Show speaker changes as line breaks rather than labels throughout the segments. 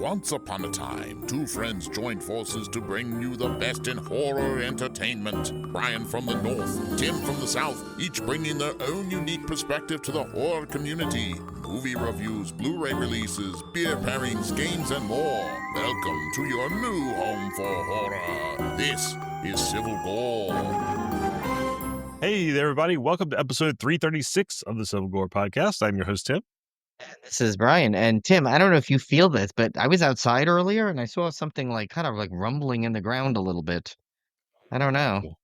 Once upon a time, two friends joined forces to bring you the best in horror entertainment. Brian from the north, Tim from the south, each bringing their own unique perspective to the horror community. Movie reviews, Blu-ray releases, beer pairings, games, and more. Welcome to your new home for horror. This is Civil Gore.
Hey there, everybody. Welcome to episode 336 of the Civil Gore podcast. I'm your host, Tim.
This is Brian. And Tim, I don't know if you feel this, but I was outside earlier and I saw something like kind of like rumbling in the ground a little bit. I don't know.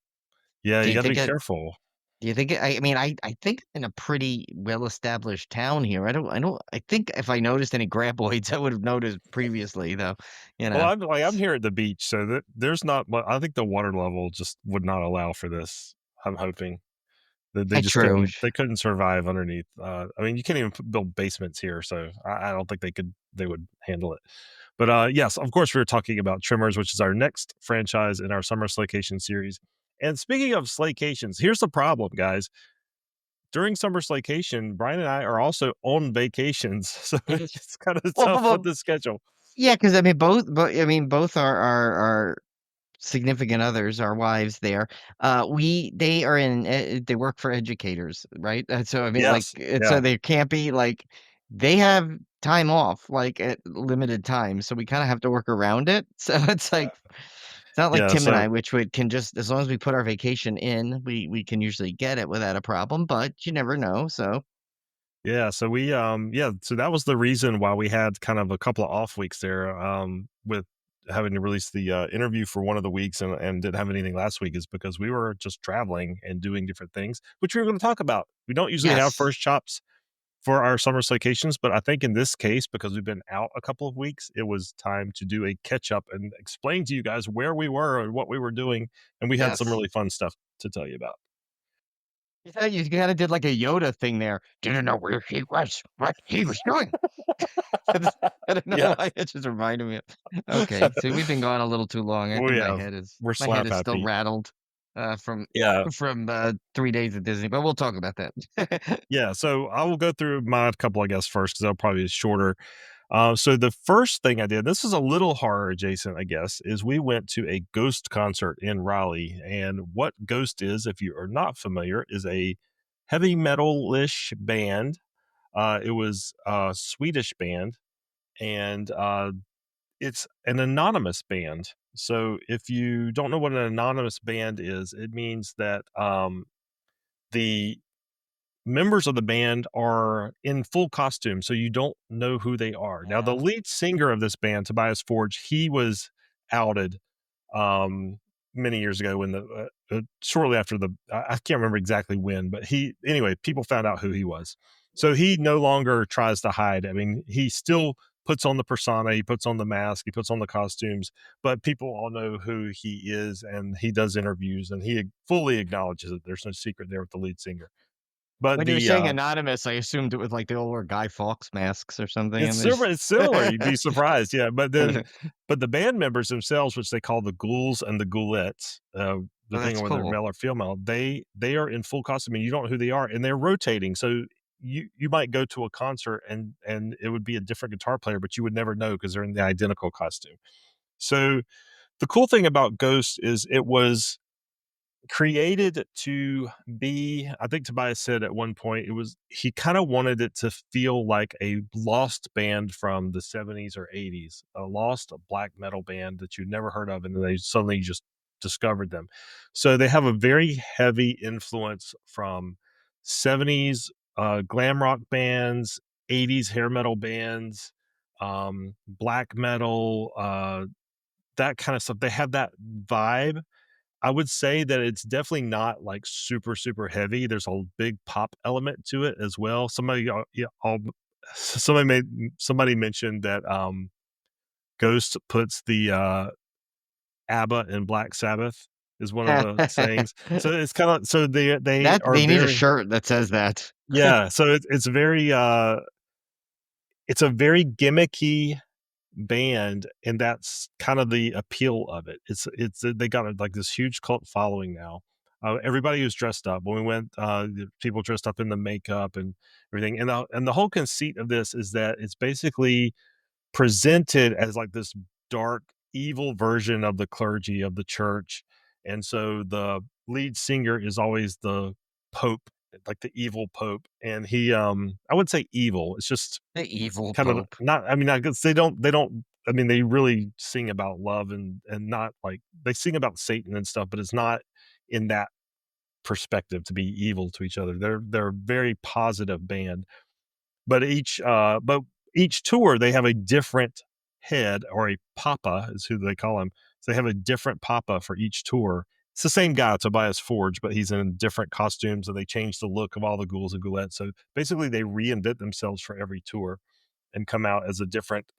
Yeah,
Do
you
you
got to be
think
careful.
do you think I think in a pretty well-established town here. I think if I noticed any graboids, I would have noticed previously though, you
Well,
know.
I'm here at the beach, so there's not. I think the water level just would not allow for this. I'm hoping that they just
True.
couldn't. They couldn't survive underneath. I mean, you can't even build basements here, so I don't think they could. They would handle it. But yes, of course, we're talking about Tremors, which is our next franchise in our summer Slaycation series. And speaking of Slaycations, here's the problem, guys. During summer Slaycation, Brian and I are also on vacations, so it's kind of
Well,
tough with the schedule.
yeah, because I mean both our significant others, our wives there, they are in, they work for educators, right? So, I mean, like,
Yes,
so
yeah,
they can't be like, they have time off, like at limited times. So we kind of have to work around it. So it's like, it's not like
yeah.
Tim and
So
I, which we can just, as long as we put our vacation in, we can usually get it without a problem, but you never know. So,
so that was the reason why we had kind of a couple of off weeks there, with having to release the interview for one of the weeks and didn't have anything last week is because we were just traveling and doing different things, which we were going to talk about. We don't usually have
yes,
first chops for our summer staycations, but I think in this case, because we've been out a couple of weeks, it was time to do a catch up and explain to you guys where we were and what we were doing. And we had some
yes.
really fun stuff to tell you about.
You kind of did like a Yoda thing there. Didn't know where he was, what he was doing. I don't know
Yes.
why it just reminded me of. Okay, so we've been gone a little too long. I
We
think
have. We're
my head
slap
is still
happy.
rattled from
Yeah.
3 days at Disney, but we'll talk about that.
Yeah. So I will go through my couple, I guess, first, because they'll probably be shorter. So the first thing I did, this is a little horror adjacent, I guess, is we went to a Ghost concert in Raleigh. And what Ghost is, if you are not familiar, is a heavy metal-ish band. It was a Swedish band, and it's an anonymous band. So if you don't know what an anonymous band is, it means that the members of the band are in full costume, so you don't know who they are. Now, the
Yeah.
lead singer of this band, Tobias Forge, he was outed um, many years ago when shortly after I can't remember exactly when, but anyway, people found out who he was. So he no longer tries to hide. I mean, he still puts on the persona, he puts on the mask, he puts on the costumes, but people all know who he is, and he does interviews, and he fully acknowledges it. There's no secret there with the lead singer. But
When you were saying anonymous, I assumed it was like they all wear Guy Fawkes masks or something, and they
it's similar, you'd be surprised, yeah, but the band members themselves, which they call the ghouls and the ghoulettes,
Oh,
depending
that's
on whether they're
cool.
male or female, they are in full costume, and you don't know who they are, and they're rotating, so you might go to a concert and it would be a different guitar player, but you would never know because 'cause they're in the identical costume. So, the cool thing about Ghost is it was created to be, I think Tobias said at one point, he kind of wanted it to feel like a lost band from the 70s or 80s, a lost black metal band that you'd never heard of, and then they suddenly just discovered them. So they have a very heavy influence from 70s glam rock bands, 80s hair metal bands, black metal, that kind of stuff. They have that vibe. I would say that it's definitely not, like, super, super heavy. There's a big pop element to it as well. Somebody mentioned that, Ghost puts the, ABBA in Black Sabbath is one of the sayings. So it's kinda so they
That
are
they need a
very.
shirt that says that.
Yeah, so it's very, it's a very gimmicky band, and that's kind of the appeal of it. They got like this huge cult following now. Everybody was dressed up when we went. The people dressed up in the makeup and everything, and the whole conceit of this is that it's basically presented as like this dark, evil version of the clergy of the church. And so the lead singer is always the pope, like the evil pope. And he, I wouldn't say evil. It's just
The evil
kind of
pope.
not, I mean, I guess they don't, I mean, they really sing about love and not like they sing about Satan and stuff, but it's not in that perspective to be evil to each other. They're a very positive band, but each tour they have a different head or a papa is who they call him. So they have a different papa for each tour. It's the same guy, Tobias Forge, but he's in different costumes and they change the look of all the ghouls and ghoulettes. So basically they reinvent themselves for every tour and come out as a different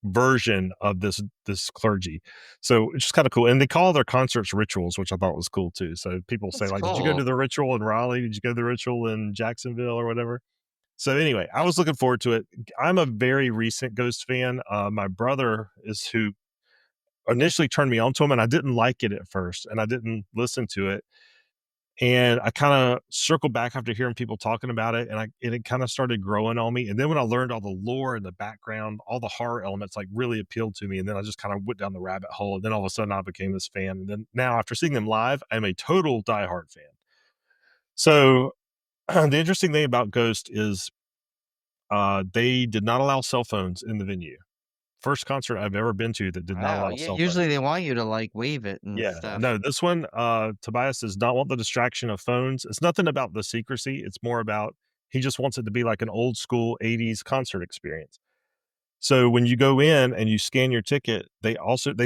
version of this clergy. So it's just kind of cool. And they call their concerts rituals, which I thought was cool too. So people say
That's
like, did you go
cool.
to the ritual in Raleigh? Did you go to the ritual in Jacksonville or whatever? So anyway, I was looking forward to it. I'm a very recent Ghost fan. My brother is who initially turned me on to him, and I didn't like it at first, and I didn't listen to it. And I kind of circled back after hearing people talking about it, and it kind of started growing on me. And then when I learned all the lore and the background, all the horror elements like really appealed to me. And then I just kind of went down the rabbit hole. And then all of a sudden I became this fan. And then now after seeing them live, I'm a total diehard fan. So the interesting thing about Ghost is they did not allow cell phones in the venue. First concert I've ever been to that did not
Wow.
allow
Yeah,
cell
usually
phones.
they want you to like wave it and
Yeah,
stuff.
no, this one, Tobias does not want the distraction of phones. It's nothing about the secrecy. It's more about he just wants it to be like an old school 80s concert experience. So when you go in and you scan your ticket, they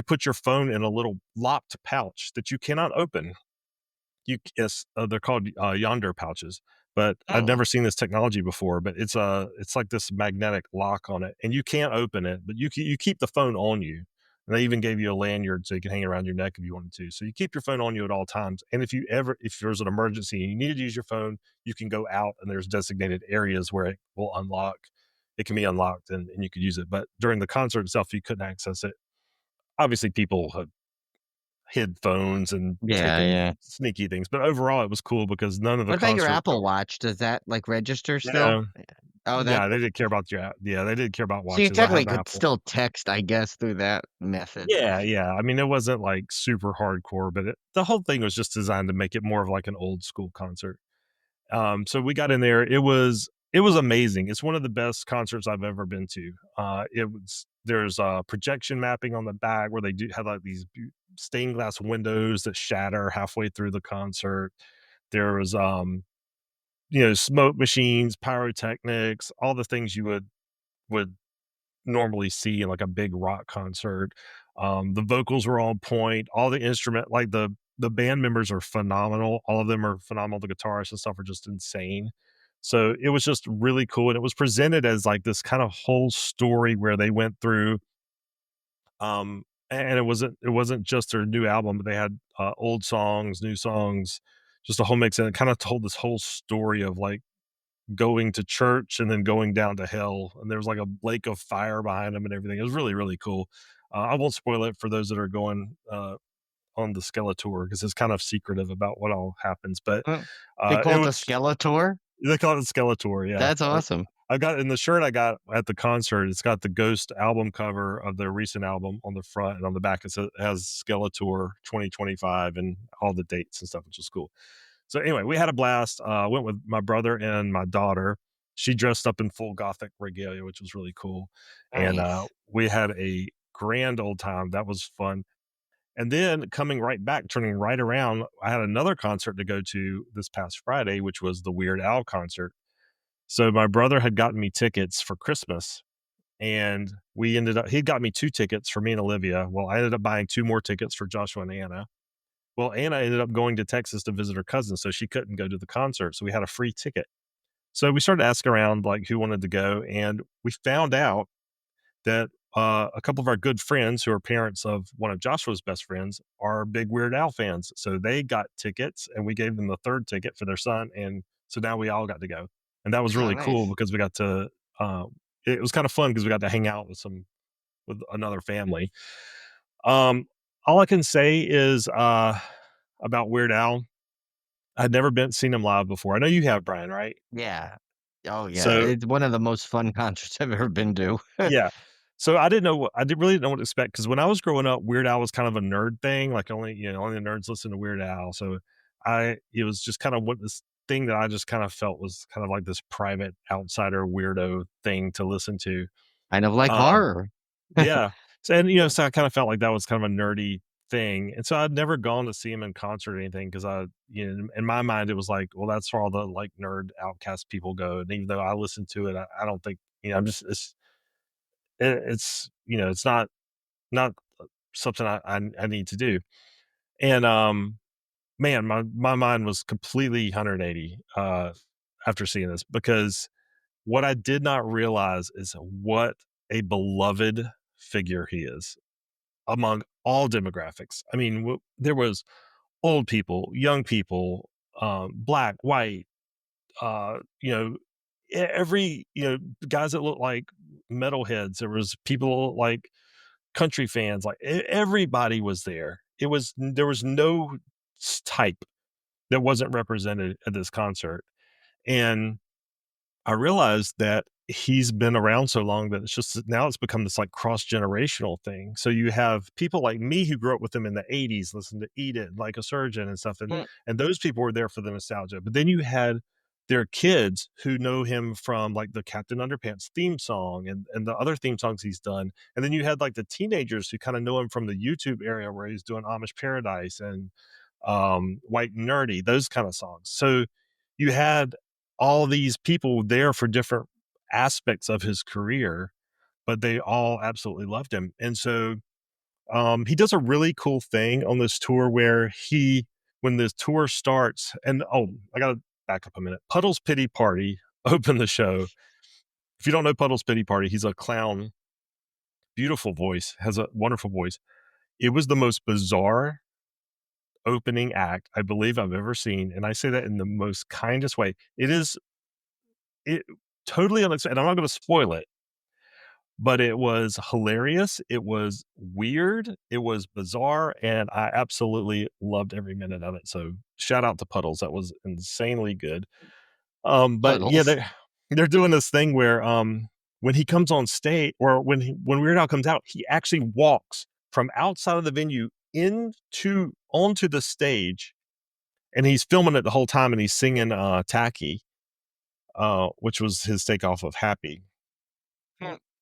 put your phone in a little locked pouch that you cannot open. Yes, they're called, Yonder pouches, but I've
Oh,
never seen this technology before, but it's like this magnetic lock on it, and you can't open it, but you keep the phone on you, and they even gave you a lanyard so you can hang it around your neck if you wanted to, so you keep your phone on you at all times, and if there's an emergency and you need to use your phone, you can go out and there's designated areas where it will unlock. It can be unlocked and you could use it, but during the concert itself, you couldn't access it. Obviously, people have hid phones and
yeah,
taken
yeah.
sneaky things, but overall it was cool because none of the
What about your
concert
Apple Watch? Does that like register still?
yeah,
Oh, that
yeah, they didn't care about your yeah, they didn't care about
so you
watches. I
technically
have
could
Apple.
still text, I guess, through that method.
Yeah, yeah, I mean, it wasn't, like, super hardcore, but the whole thing was just designed to make it more of, like, an old school concert. So we got in there, it was amazing. It's one of the best concerts I've ever been to. There's, projection mapping on the back where they do have, like, these stained glass windows that shatter halfway through the concert. There was, smoke machines, pyrotechnics, all the things you would normally see in like a big rock concert. The vocals were on point. All the instrument, like the band members are phenomenal. All of them are phenomenal. The guitarists and stuff are just insane. So it was just really cool, and it was presented as like this kind of whole story where they went through. And it wasn't just their new album, but they had old songs, new songs, just a whole mix, and it kind of told this whole story of like going to church and then going down to hell, and there was like a lake of fire behind them and everything. It was really, really cool. I won't spoil it for those that are going, on the Skeletor because it's kind of secretive about what all happens, but,
Huh. They call
it
it the
was
Skeletor?
they call it Skeletor, yeah.
That's awesome.
I got in the shirt I got at the concert, it's got the Ghost album cover of their recent album on the front, and on the back it has Skeletor 2025 and all the dates and stuff, which is cool. So anyway, we had a blast. Went with my brother and my daughter. She dressed up in full gothic regalia, which was really cool. And
Nice.
we had a grand old time. That was fun. And then coming right back, turning right around, I had another concert to go to this past Friday, which was the Weird Al concert. So my brother had gotten me tickets for Christmas, and he got me two tickets for me and Olivia. Well, I ended up buying two more tickets for Joshua and Anna. Well, Anna ended up going to Texas to visit her cousin, so she couldn't go to the concert, so we had a free ticket. So we started asking around, like, who wanted to go, and we found out that, a couple of our good friends who are parents of one of Joshua's best friends are big Weird Al fans, so they got tickets, and we gave them the 3rd ticket for their son, and so now we all got to go, and that was
Oh,
really cool
nice.
because we got to, it was kinda fun because we got to hang out with another family. Um, all I can say is, about Weird Al, I'd never seen him live before. I know you have, Brian, right?
Yeah. Oh, yeah.
So
It's one of the most fun concerts I've ever been to.
yeah. So I didn't know what I did really didn't know what to expect because when I was growing up, Weird Al was kind of a nerd thing. Like only the nerds listen to Weird Al. So it was just kind of what this thing that I just kind of felt was kind of like this private outsider weirdo thing to listen to.
Kind of like
Um,
horror.
yeah. So, so I kind of felt like that was kind of a nerdy thing. And so I'd never gone to see him in concert or anything because in my mind, it was like, well, that's where all the like nerd outcast people go. And even though I listened to it, I don't think, I'm just, it's, it's not something I need to do. And, man, my mind was completely 180, after seeing this because what I did not realize is what a beloved figure he is among all demographics. I mean, there was old people, young people, black, white, every, guys that look like metalheads. There was people like country fans, like everybody was there. There was no type that wasn't represented at this concert. And I realized that he's been around so long that now it's become this like cross generational thing. So you have people like me who grew up with him in the 80s, listen to Eat It, like a surgeon and stuff. And those people were there for the nostalgia. But then you had their kids who know him from like the Captain Underpants theme song and the other theme songs he's done. And then you had like the teenagers who kind of know him from the YouTube area where he's doing Amish Paradise and White and Nerdy, those kind of songs. So you had all these people there for different aspects of his career, but they all absolutely loved him. And so he does a really cool thing on this tour where when the tour starts, and I gotta back up a minute. Puddle's Pity Party opened the show. If you don't know Puddle's Pity Party, he's a clown, beautiful voice, has a wonderful voice. It was the most bizarre opening act I believe I've ever seen, and I say that in the most kindest way. It totally unexpected. And I'm not going to spoil it, but it was hilarious. It was weird. It was bizarre, and I absolutely loved every minute of it. So shout out to Puddles. That was insanely good. But yeah,
Puddles.
they're doing this thing where when he comes on stage, or when Weird Al comes out, he actually walks from outside of the venue onto the stage, and he's filming it the whole time, and he's singing Tacky, which was his takeoff of Happy.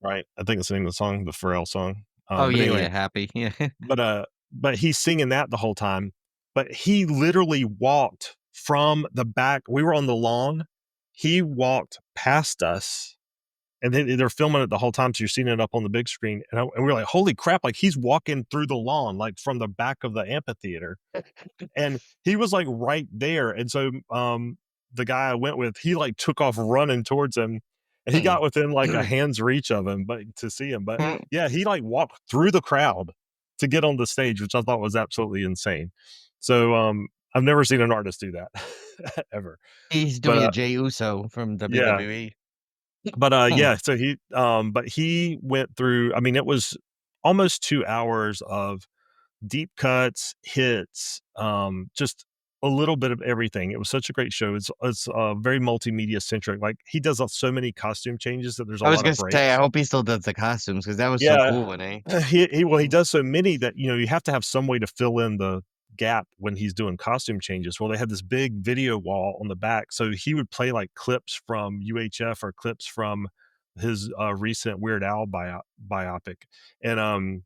Right? I think it's the name of the song, the Pharrell song.
Oh,
But
yeah,
anyway,
yeah, happy. Yeah.
but he's singing that the whole time. But he literally walked from the back. We were on the lawn. He walked past us, and they're filming it the whole time, so you're seeing it up on the big screen. And we're like, "Holy crap!" Like he's walking through the lawn, like from the back of the amphitheater, and he was like right there. And so the guy I went with, he like took off running towards him, and he got within like a hand's reach of him, but to see him. But yeah, he like walked through the crowd to get on the stage, which I thought was absolutely insane. So I've never seen an artist do that ever.
He's
But
doing a Jey Uso from
yeah,
WWE.
but yeah, so he went through, I mean, it was almost 2 hours of deep cuts, hits, just a little bit of everything. It was such a great show. It's very multimedia centric. Like he does so many costume changes that there's a
I was
lot of
gonna say, I
breaks.
hope he still does the costumes because that was so
Yeah,
cool when he
he does so many that you have to have some way to fill in the gap when he's doing costume changes. Well, they had this big video wall on the back, so he would play like clips from UHF or clips from his recent Weird Al biopic, and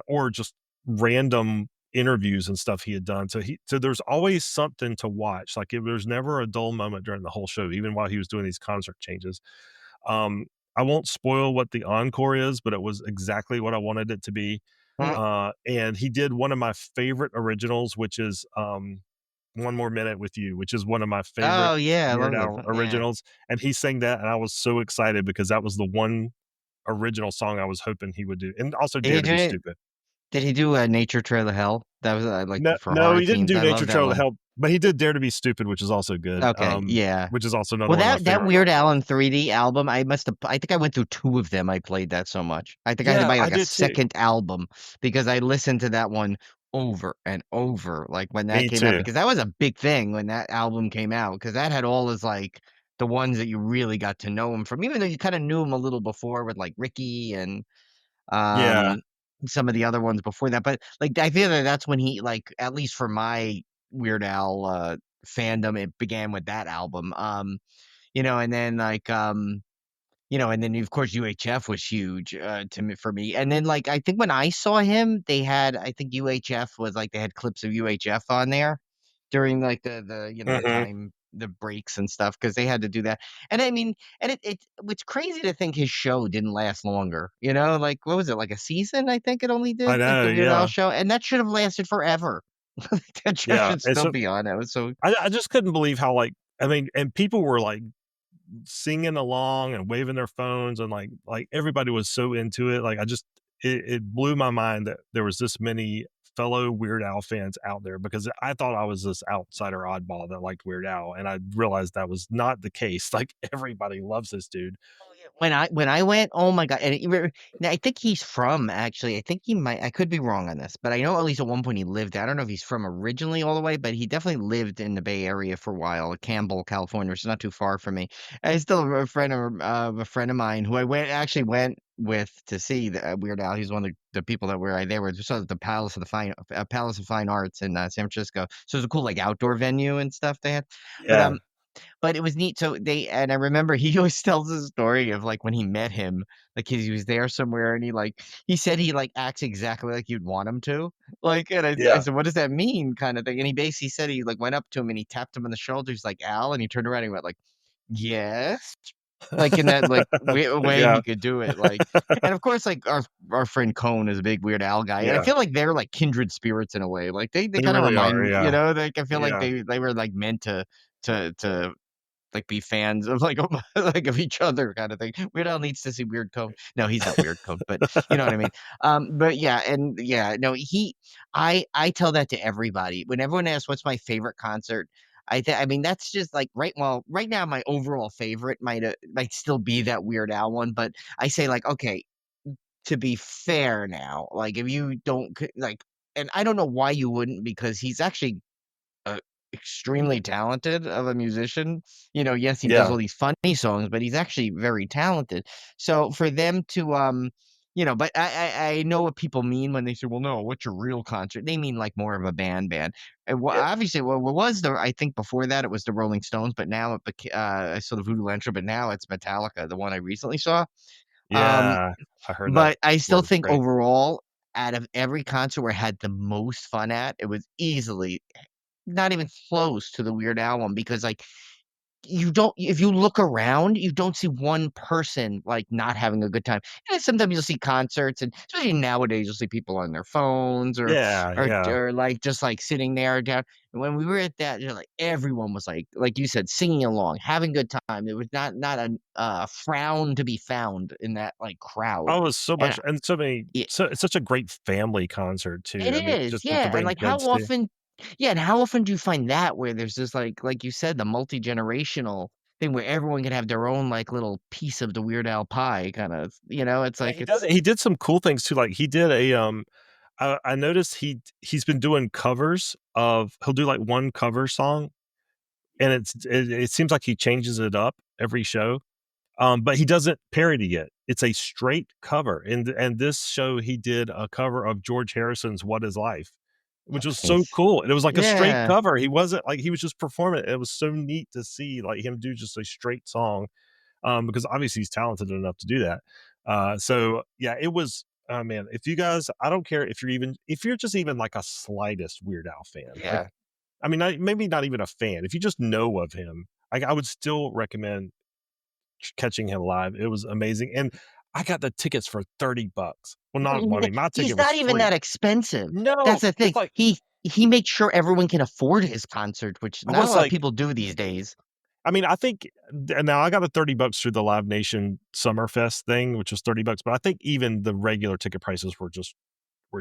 or just random interviews and stuff he had done. So there's always something to watch. Like there's never a dull moment during the whole show, even while he was doing these concert changes. Um, I won't spoil what the encore is, but it was exactly what I wanted it to be. And he did one of my favorite originals, which is One More Minute with You, which is one of my favorite
Oh, yeah, I
Weird
love
Al
that. Yeah.
originals. And he sang that, and I was so excited because that was the one original song I was hoping he would do. And also
Did he
Dare to
do
Be
it
Stupid.
did he do a Nature Trail to Hell? That was, like,
No,
for
no,
horror
he didn't
themes.
do
I
Nature
love that
Trail to
one.
Hell, but he did Dare to Be Stupid, which is also good.
Okay, yeah.
Which is also another
Well,
one of my
that
favorite.
Weird Al in 3D album, I think I went through 2 of them, I played that so much. I think I had to
Yeah,
buy,
I
like, a
did too.
second album because I listened to that one over and over, like, when that
Me
came out,
too.
because that was a big thing when that album came out, because that had all his, like, the ones that you really got to know him from, even though you kinda knew him a little before with, like, Ricky and,
Yeah.
um, some of the other ones before that, but, like, I feel that that's when he, like, at least for my Weird Al, fandom, it began with that album, and then, like, and then, of course, UHF was huge, to me for me, and then, like, I think when I saw him, they had I think UHF was, like they had clips of UHF on there during, like, the
Mhm.
time the breaks and stuff because they had to do that, and I mean it's crazy to think his show didn't last longer, like, what was it, like, a season, I think it only
I
did, like,
know,
the Weird Al
yeah.
show, and that should have lasted forever. That show
Yeah,
should
and
still
so
be on, it was so
I just couldn't believe how, like I mean, and people were, like, singing along and waving their phones and, like, everybody was so into it, like, it blew my mind that there was this many fellow Weird Al fans out there because I thought I was this outsider oddball that liked Weird Al, and I realized that was not the case, like, everybody loves this dude.
Oh, yeah. When I went, oh my god, and now I think he's from actually, I think he might I could be wrong on this, but I know at least at one point he lived there. I don't know if he's from originally all the way, but he definitely lived in the Bay Area for a while, Campbell, California, which is not too far from me. I still have a friend of mine who I went with to see the Weird Al. He's one of the people that were there with. We saw the Palace of Fine Arts in San Francisco. So it was a cool like outdoor venue and stuff they had. But
Yeah,
but it was neat. So I remember he always tells a story of like when he met him, like he was there somewhere and he said he like acts exactly like you'd want him to. Like, and I
yeah.
said, what does that mean? Kind of thing. And he basically said he like went up to him and he tapped him on the shoulder. He's like, Al, and he turned around and he went like, yes. Like in that like way
Yeah,
he could do it. Like, and of course, like our friend Cone is a big Weird Al guy. And I
yeah.
feel like they're like kindred spirits in a way. Like they
They
kind of
really
remind
are,
me,
yeah,
like I feel like
yeah.
they were like meant to like, be fans of, like, like, of each other kinda thing. Weird Al needs to see Weird Cone. No, he's not Weird Cone, but you know what I mean? But yeah, and yeah, no, I tell that to everybody. When everyone asks what's my favorite concert, I mean, that's just, like, right now, my overall favorite might still be that Weird Al one, but I say, like, okay, to be fair now, like, if you don't c like and I don't know why you wouldn't because he's actually uh, extremely talented of a musician. Yes, he does
Yeah,
all these funny songs, but he's actually very talented. So for them to, but I know what people mean when they say, "Well, no, what's your real concert?" They mean like more of a band. And
yeah,
obviously, what was I think before that it was the Rolling Stones, but now I saw the Voodoo Lantern, but now it's Metallica, the one I recently saw. Um,
yeah. I heard that
but I still
tour was
think
great.
overall, out of every concert where I had the most fun at, it was easily not even close to the Weird Al one because, like, you don't if you look around, you don't see one person, like, not having a good time. And sometimes you'll see concerts, and especially nowadays, you'll see people on their phones
Yeah, yeah.
like, just, like, sitting there down and when we were at that, like, everyone was, like you said, singing along, having a good time. It was not a frown to be found in that, like, crowd.
Oh, it was so
And
much and so many
I
it's such a great family concert too.
it
I mean,
is,
just to
yeah, and,
bring
like,
kids to.
how often do you find that where there's this, like you said, the multi-generational thing where everyone can have their own, like, little piece of the Weird Al pie kind of it's
Yeah,
like
he did some cool things too, like, he did I noticed he's been doing covers of he'll do, like, one cover song, and it seems like he changes it up every show. But he doesn't parody it. It's a straight cover. And this show, he did a cover of George Harrison's "What Is Life," which was so
nice.
cool. And it was like a straight
Yeah.
cover. He wasn't like he was just performing it. It was so neat to see like him do just a straight song. Because obviously he's talented enough to do that. So yeah, it was. Man, if you guys, I don't care if you're just even like a slightest Weird Al fan, like
Yeah.
I mean, maybe not even a fan. If you just know of him, I would still recommend catching him live. It was amazing, and I got the tickets for $30. Well, not money, my
He's
ticket was
not even
free.
that expensive.
No,
That's the thing.
it's like
He makes sure everyone can afford his concert, which
I
not a
was
lot of
like
people do these days.
I mean, I think now I got the $30 through the Live Nation Summerfest thing, which was $30, but I think even the regular ticket prices were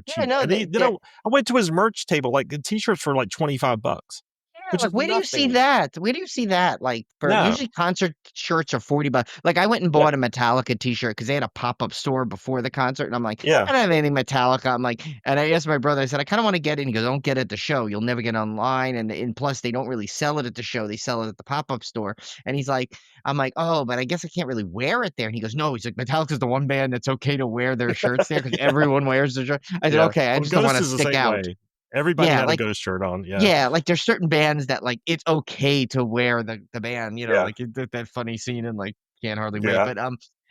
Yeah,
cheap.
no,
And then I went to his merch table, like, the T-shirts for, like, $25.
Yeah,
which
like,
is
where do you see
nothing.
that? Where do you see that? Like, for
No.
usually concert shirts are 40 bucks. Like, I went and
Yeah.
bought a Metallica t-shirt because they had a pop-up store before the concert, and I'm like,
Yeah.
"I don't have any Metallica." I'm like, and I asked my brother, I said, "I kinda wanna get it." He goes, "Don't get it at the show. You'll never get online, and plus they don't really sell it at the show. They sell it at the pop-up store." And he's like, I'm like, "Oh, but I guess I can't really wear it there." And he goes, "No." He's like, "Metallica's the one band that's okay to wear their shirts there because
Yeah.
everyone wears their shirt." I said,
Yeah.
"Okay, I
Well,
just don't
Ghost
wanna
is the
stick
same
out."
way. Everybody
Yeah,
had a
like,
Ghost shirt on. Yeah.
yeah, like, there's certain bands that, like, it's okay to wear the band,
Yeah.
like, that funny scene in, like, Can't Hardly Wait,
Yeah.
but,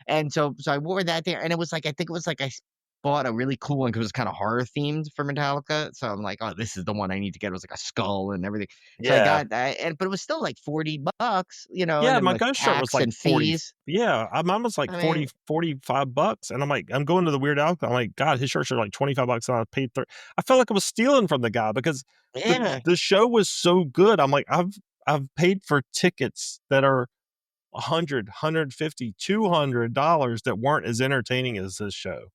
and so I wore that there, and it was like I think it was like bought a really cool one because it was kinda horror themed for Metallica, so I'm like, "Oh, this is the one I need to get." It was like a skull and everything. So I
Yeah.
got that, but it was still like 40 bucks, and
Yeah,
then
my
with
Ghost shirt was
tax
like
and
40.
fees.
Yeah, mine was like
I
40,
mean,
45 bucks, and I'm like, I'm going to the Weird Al. I'm like, God, his shirts are like 25 bucks, and I paid 30. I felt like I was stealing from the guy because the
yeah,
the show was so good. I'm like, I've paid for tickets that are 100, 150, $200 that weren't as entertaining as this show.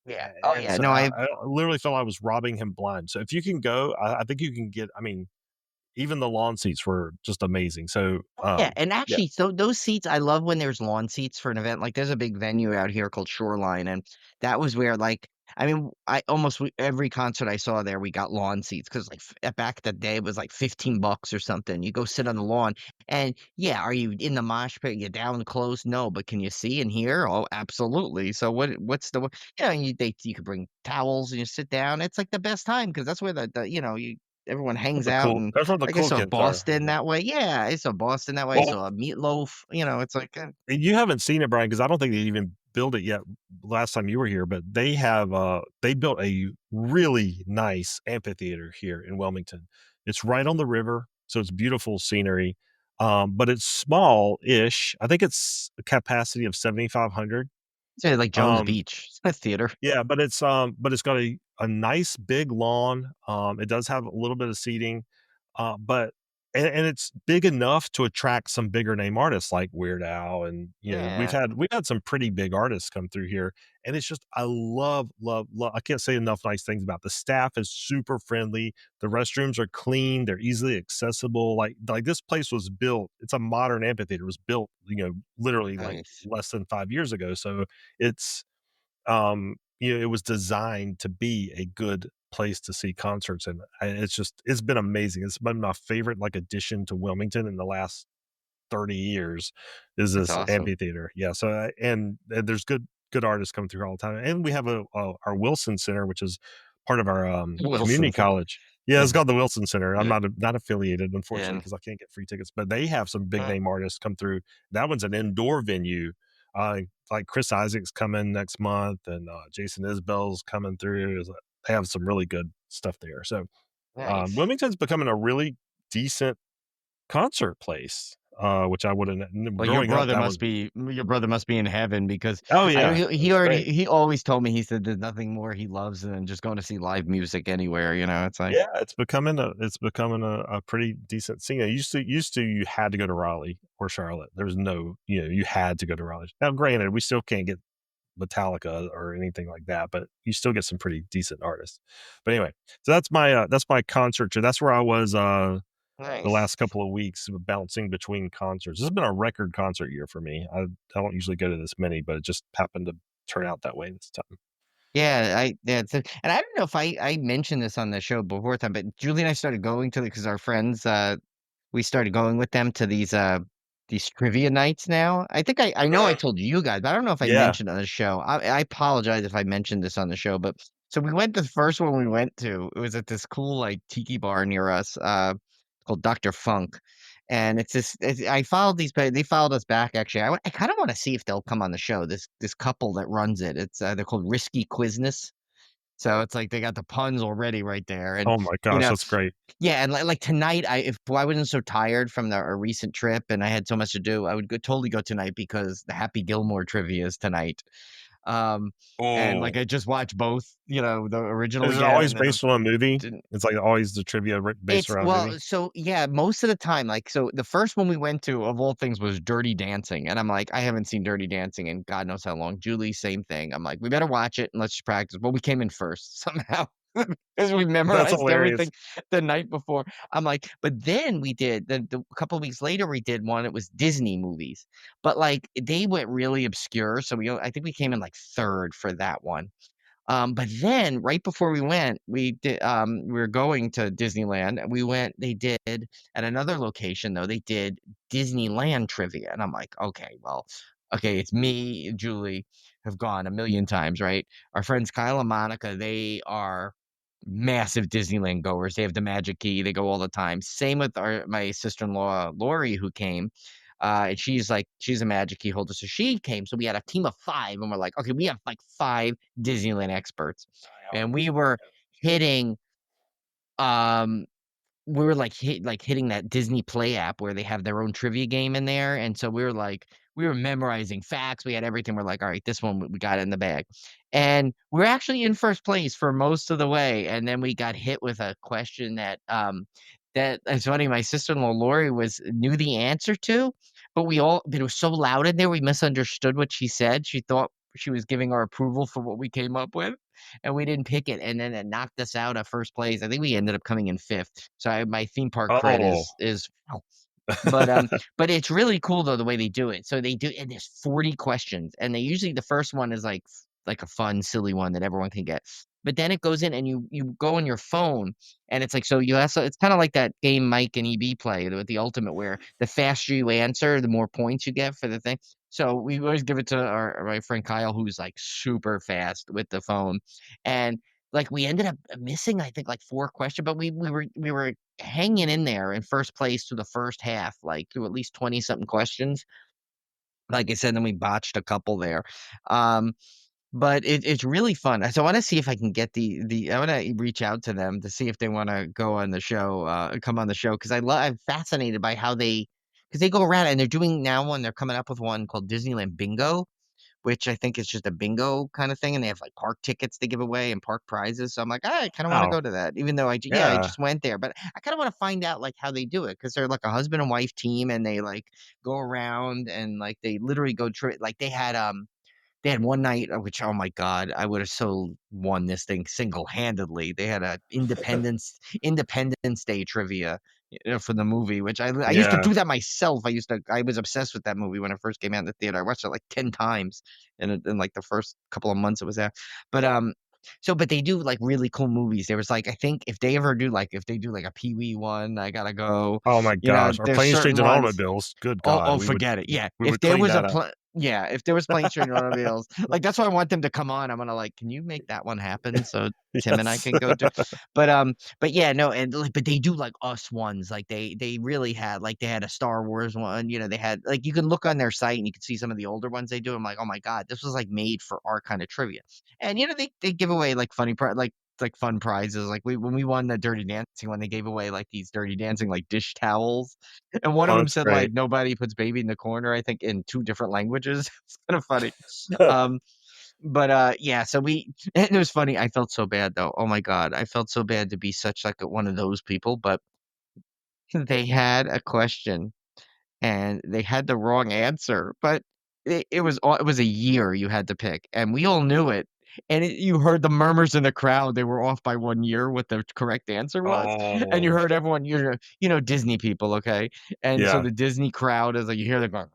yeah. Oh,
And
yeah,
so
no,
I literally felt I was robbing him blind. So if you can go, I think you can get. I mean, even the lawn seats were just amazing. So
yeah, and
yeah,
actually, so those seats, I love when there's lawn seats for an event. Like, there's a big venue out here called Shoreline, and that was where, like, I mean, I almost every concert I saw there, we got lawn seats because, like, back the day, it was like 15 bucks or something. You go sit on the lawn, and yeah, are you in the mosh pit? You down close? No, but can you see and hear? Oh, absolutely. So what's the you could bring towels and you sit down. It's like the best time because that's where everyone hangs out and
that's where the
I guess
cool
saw
kids are.
Boston
Yeah.
that way. Yeah, I saw Boston that way. I
Well,
saw Meatloaf. It's like,
you haven't seen it, Brian, because I don't think they even built it yet last time you were here, but they built a really nice amphitheater here in Wilmington. It's right on the river, so it's beautiful scenery, but it's small-ish. I think it's a capacity of 7,500.
it's like Jones
Um
Beach theater.
Yeah, but it's got a nice big lawn, it does have a little bit of seating, but and it's big enough to attract some bigger name artists like Weird Al, and,
Yeah,
we've had some pretty big artists come through here, and it's just I love, love, love I can't say enough nice things about the staff is super friendly, the restrooms are clean, they're easily accessible, like this place was built it's a modern amphitheater, it was built, literally, like,
nice.
less than 5 years ago, so it's it was designed to be a good place to see concerts, and it's been amazing. It's been my favorite like addition to Wilmington in the last 30 years is
That's
this
awesome.
amphitheater. Yeah, so and there's good artists coming through all the time, and we have our Wilson Center, which is part of our
Wilson
community
Center.
college. Yeah, it's
Yeah,
called the Wilson Center. I'm
yeah,
not affiliated, unfortunately,
yeah.
because I can't get free tickets, but they have some big
Uh,
name artists come through. That one's an indoor venue. Like Chris Isaac's coming next month, and Jason Isbell's coming through. They have some really good stuff there. So
nice.
Wilmington's becoming a really decent concert place, which I wouldn't
Well,
growing up. That was
your brother must be in heaven because
oh
I
yeah, it's great.
he always told me, he said there's nothing more he loves than just going to see live music anywhere, it's like,
Yeah, it's becoming a pretty decent scene. It used to you had to go to Raleigh or Charlotte. There was no, you had to go to Raleigh. Now, granted, we still can't get Metallica or anything like that, but you still get some pretty decent artists. But anyway, so that's my concert tour. That's where I was the
nice.
last couple of weeks bouncing between concerts. This has been a record concert year for me. I don't usually go to this many, but it just happened to turn out that way this time.
And I don't know if I mentioned this on the show before time, but Julie and I started going to because our friends, we started going with them to these trivia nights now. I think I know I told you guys, but I don't know if I
Yeah.
mentioned on the show. I apologize if I mentioned this on the show, but so we went the first one we went to, it was at this cool like tiki bar near us, called Dr. Funk. And I followed they followed us back actually. I kind of want to see if they'll come on the show. This couple that runs it. They're called Risky Quizness. So it's like they got the puns already right there. And
Oh my
you
gosh,
know,
that's great.
yeah, and like tonight, if I wasn't so tired from a recent trip and I had so much to do, I would totally go tonight because the Happy Gilmore trivia is tonight. Um, and like
Oh.
I just watched both, the original
Is it
again,
always
and then
based on a movie?
didn't.
It's like always the trivia based
It's
around a movie?
well, so yeah, most of the time, like so the first one we went to of all things was Dirty Dancing, and I'm like, I haven't seen Dirty Dancing in God knows how long. Julie, same thing. I'm like, we better watch it and let's practice. But we came in first somehow. because we
That's
memorized
hilarious.
everything the night before. I'm like, but then we did the a couple weeks later we did one. It was Disney movies, but like they went really obscure. So I think we came in like third for that one. But then right before we went, we were going to Disneyland. And we went, they did at another location though, they did Disneyland trivia. And I'm like, okay, well, okay, it's me and Julie have gone a million times, right? Our friends Kyle and Monica, they are massive Disneyland goers. They have the Magic Key. They go all the time. Same with my sister-in-law Lori, who came. And she's a Magic Key holder, so she came. So we had a team of 5, and we're like, okay, we have like 5 Disneyland experts, and we were hitting um we were hitting that Disney Play app where they have their own trivia game in there, and so we were memorizing facts, we had everything, we're like, "All right, this one we got it in the bag." And we're actually in first place for most of the way, and then we got hit with a question that it's funny, my sister-in-law Lori knew the answer to, but it was so loud in there, we misunderstood what she said. She thought she was giving our approval for what we came up with, and we didn't pick it, and then it knocked us out of first place. I think we ended up coming in 5th. So my theme park cred
Oh.
is but, but it's really cool though the way they do it. So they do and there's 40 questions, and they usually the first one is like a fun, silly one that everyone can get. But then it goes in and you go on your phone, and it's like so you also it's kinda like that game Mike and EB play with the ultimate where the faster you answer, the more points you get for the thing. So we always give it to my friend Kyle, who's, like, super fast with the phone, and, like, we ended up missing, I think, like, 4 questions, but we were hanging in there in first place through the first half, like, through at least 20 something questions. Like I said, then we botched a couple there. Um, but it's really fun. So I wanna see if I can get I wanna reach out to them to see if they wanna go on the show, come on the show because I'm fascinated by how because they go around and they're doing now one they're coming up with one called Disneyland Bingo, which I think is just a bingo kinda thing, and they have, like, park tickets they give away and park prizes, so I'm like, "I kinda wanna
Wow.
go to that," even though I
Yeah.
just went there, but I kinda wanna find out, like, how they do it because 'cause they're, like, a husband and wife team, and they, like, go around and, like, they literally go like, they had one night, which, oh my god, I would have so won this thing single-handedly. They had a Independence Day trivia, for the movie, which I used to
Yeah.
do that myself. I was obsessed with that movie when it first came out in the theater. I watched it like 10 times in like, the first couple of months it was there. But, but they do, like, really cool movies. There was, like I think if they do, like, a Pee-wee one, I gotta go.
Oh my
You know,
gosh. Or
there's
planes,
certain
trains, and
ones.
automobiles. Good
Oh
God.
oh, forget it, yeah.
We
If
would
there
clean
was a
that up.
pla Yeah, if there was Planes, Trains, and Automobiles, like, that's why I want them to come on. I'm gonna like, "Can you make that one happen so Tim and I
Yes.
can go do?" But yeah, no, and, like but they do, like, us ones, like, they really had like, they had a Star Wars one, they had like, you can look on their site and you can see some of the older ones they do. I'm like, "Oh my god, this was, like, made for our kinda trivia." And, they give away, like, like, fun prizes, like, when we won the Dirty Dancing one, they gave away, like, these Dirty Dancing, like, dish towels. And one of
Oh,
them
that's
said,
great.
like, "Nobody puts baby in the corner," I think, in 2 different languages. It's kinda funny. Um, yeah, so and it was funny, I felt so bad, though. Oh my god, I felt so bad to be such, like, one of those people, but they had a question and they had the wrong answer, but it was a year you had to pick, and we all knew it, and you heard the murmurs in the crowd, they were off by 1 year what the correct answer was, and you
Oh,
heard everyone, Disney people, okay? And so
yeah.
the Disney crowd is like, you hear them going,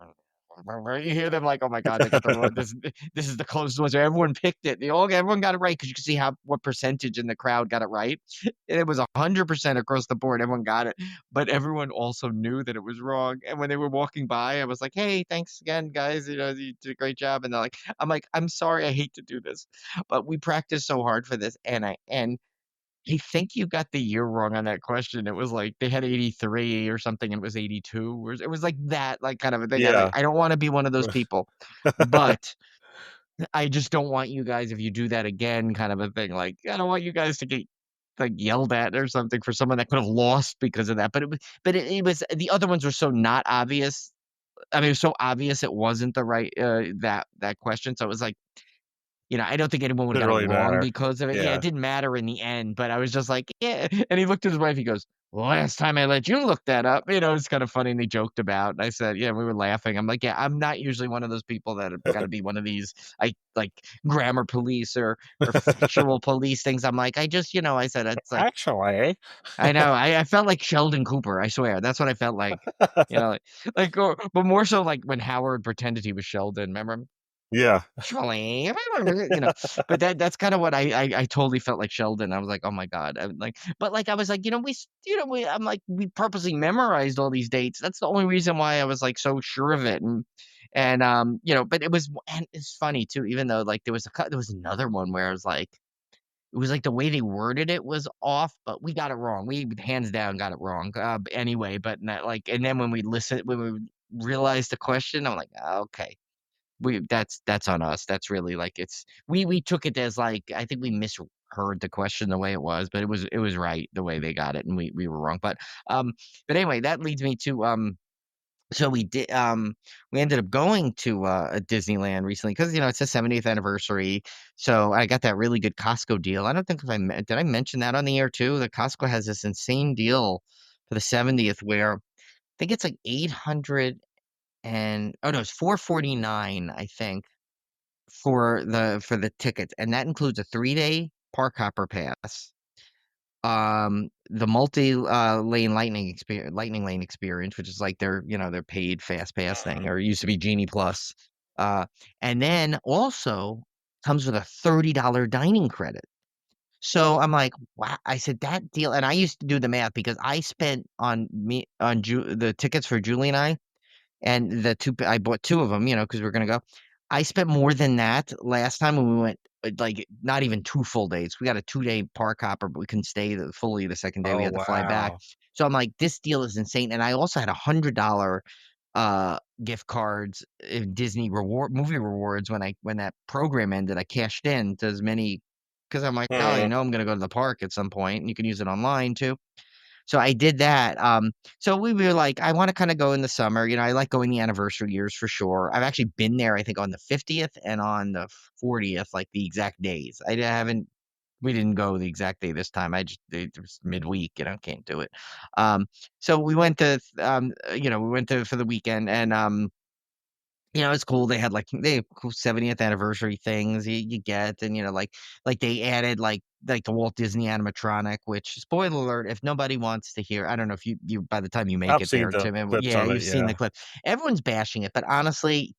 you hear them like, "Oh my god, they got the wrong this is the closest one," so everyone picked it, everyone got it right because you could see what percentage in the crowd got it right, and it was 100% across the board, everyone got it. But everyone also knew that it was wrong, and when they were walking by, I was like, "Hey, thanks again, guys, you did a great job," and I'm like, "I'm sorry, I hate to do this, but we practiced so hard for this," and I think you got the year wrong on that question. It was like they had 83 or something, and it was 82, or it was like that, like, kind of a thing. I was like,
Yeah.
"I don't wanna be one of those people, but I just don't want you guys, if you do that again," kind of a thing, like, I don't want you guys to get, like, yelled at or something for someone that could have lost because of that, it was the other ones were so not obvious. I mean, it was so obvious it wasn't the right, that question, so it was like, I don't think anyone would've
Didn't
got it
really
wrong
matter.
because of it. Yeah, it
Yeah.
didn't matter in the end, but I was just like, "Yeah," and he looked at his wife, he goes, last time I let you look that up, it's kind of funny, and they joked about, and I said, yeah, we were laughing. I'm like, yeah, I'm not usually one of those people that have got to be one of these, like grammar police or factual police things. I'm like, I just, I said, it's like,
Actually.
I know, I felt like Sheldon Cooper, I swear. That's what I felt like, but more so like when Howard pretended he was Sheldon, remember?
Yeah.
Actually, but that's kind of what I totally felt like Sheldon. I was like, oh my God. I'm like, but like I was like, I'm like, we purposely memorized all these dates. That's the only reason why I was like so sure of it. And but and it's funny too, even though like there was another one where I was like, it was like the way they worded it was off, but we got it wrong. We hands down got it wrong. Anyway, but not like, and then when we realized the question, I'm like, "Ah, okay, that's on us. That's really like we took it as like I think we misheard the question the way it was, but it was right the way they got it, and we were wrong. Um but anyway, that leads me to so we ended up going to a Disneyland recently because it's the 70th anniversary. So I got that really good Costco deal. I don't think if did I mention that on the air too? The Costco has this insane deal for the 70th where I think it's like 800 and oh no, it's 449, I think, for the tickets, and that includes a 3-day park hopper pass, the multi lane lightning lane experience, which is like their paid fast pass thing, or it used to be Genie Plus, uh, and then also comes with a $30 dining credit. So I'm like, wow! I said that deal, and I used to do the math because I spent the tickets for Julie and I, and I bought 2 of them, because we are gonna go. I spent more than that last time when we went, like, not even 2 full days. We got a 2-day park hopper, but we couldn't stay fully the second day. We
Oh,
had to fly back.
wow.
So I'm like, "This deal is insane," and I also had $100, gift cards, Disney movie rewards when that program ended. I cashed in to as many because 'cause I'm like, "Oh,
Mhm.
I'm gonna go to the park at some point, and you can use it online too." So I did that. So we were like, I want to kind of go in the summer. I like going the anniversary years for sure. I've actually been there, I think, on the 50th and on the 40th, like the exact days. We didn't go the exact day this time. It was midweek, can't do it. Um, so we went for the weekend and, it's cool. They have cool 70th anniversary things you get, and like they added like the Walt Disney animatronic. Which, spoiler alert, if nobody wants to hear, I don't know if you by the time you make
I've
it
seen
there,
the
Tim.
clips
Yeah,
on it,
you've seen the
yeah.
clip. Everyone's bashing it, but honestly,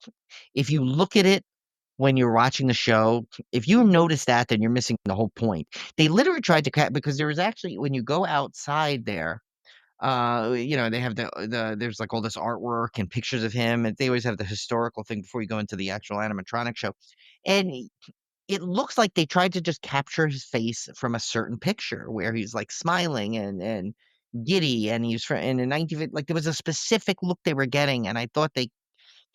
if you look at it when you're watching the show, if you notice that, then you're missing the whole point. They literally tried to cut because there was actually when you go outside there, they have there's like all this artwork and pictures of him, and they always have the historical thing before you go into the actual animatronic show. And it looks like they tried to just capture his face from a certain picture where he's like smiling and giddy, and he's from in the 19 like there was a specific look they were getting, and I thought they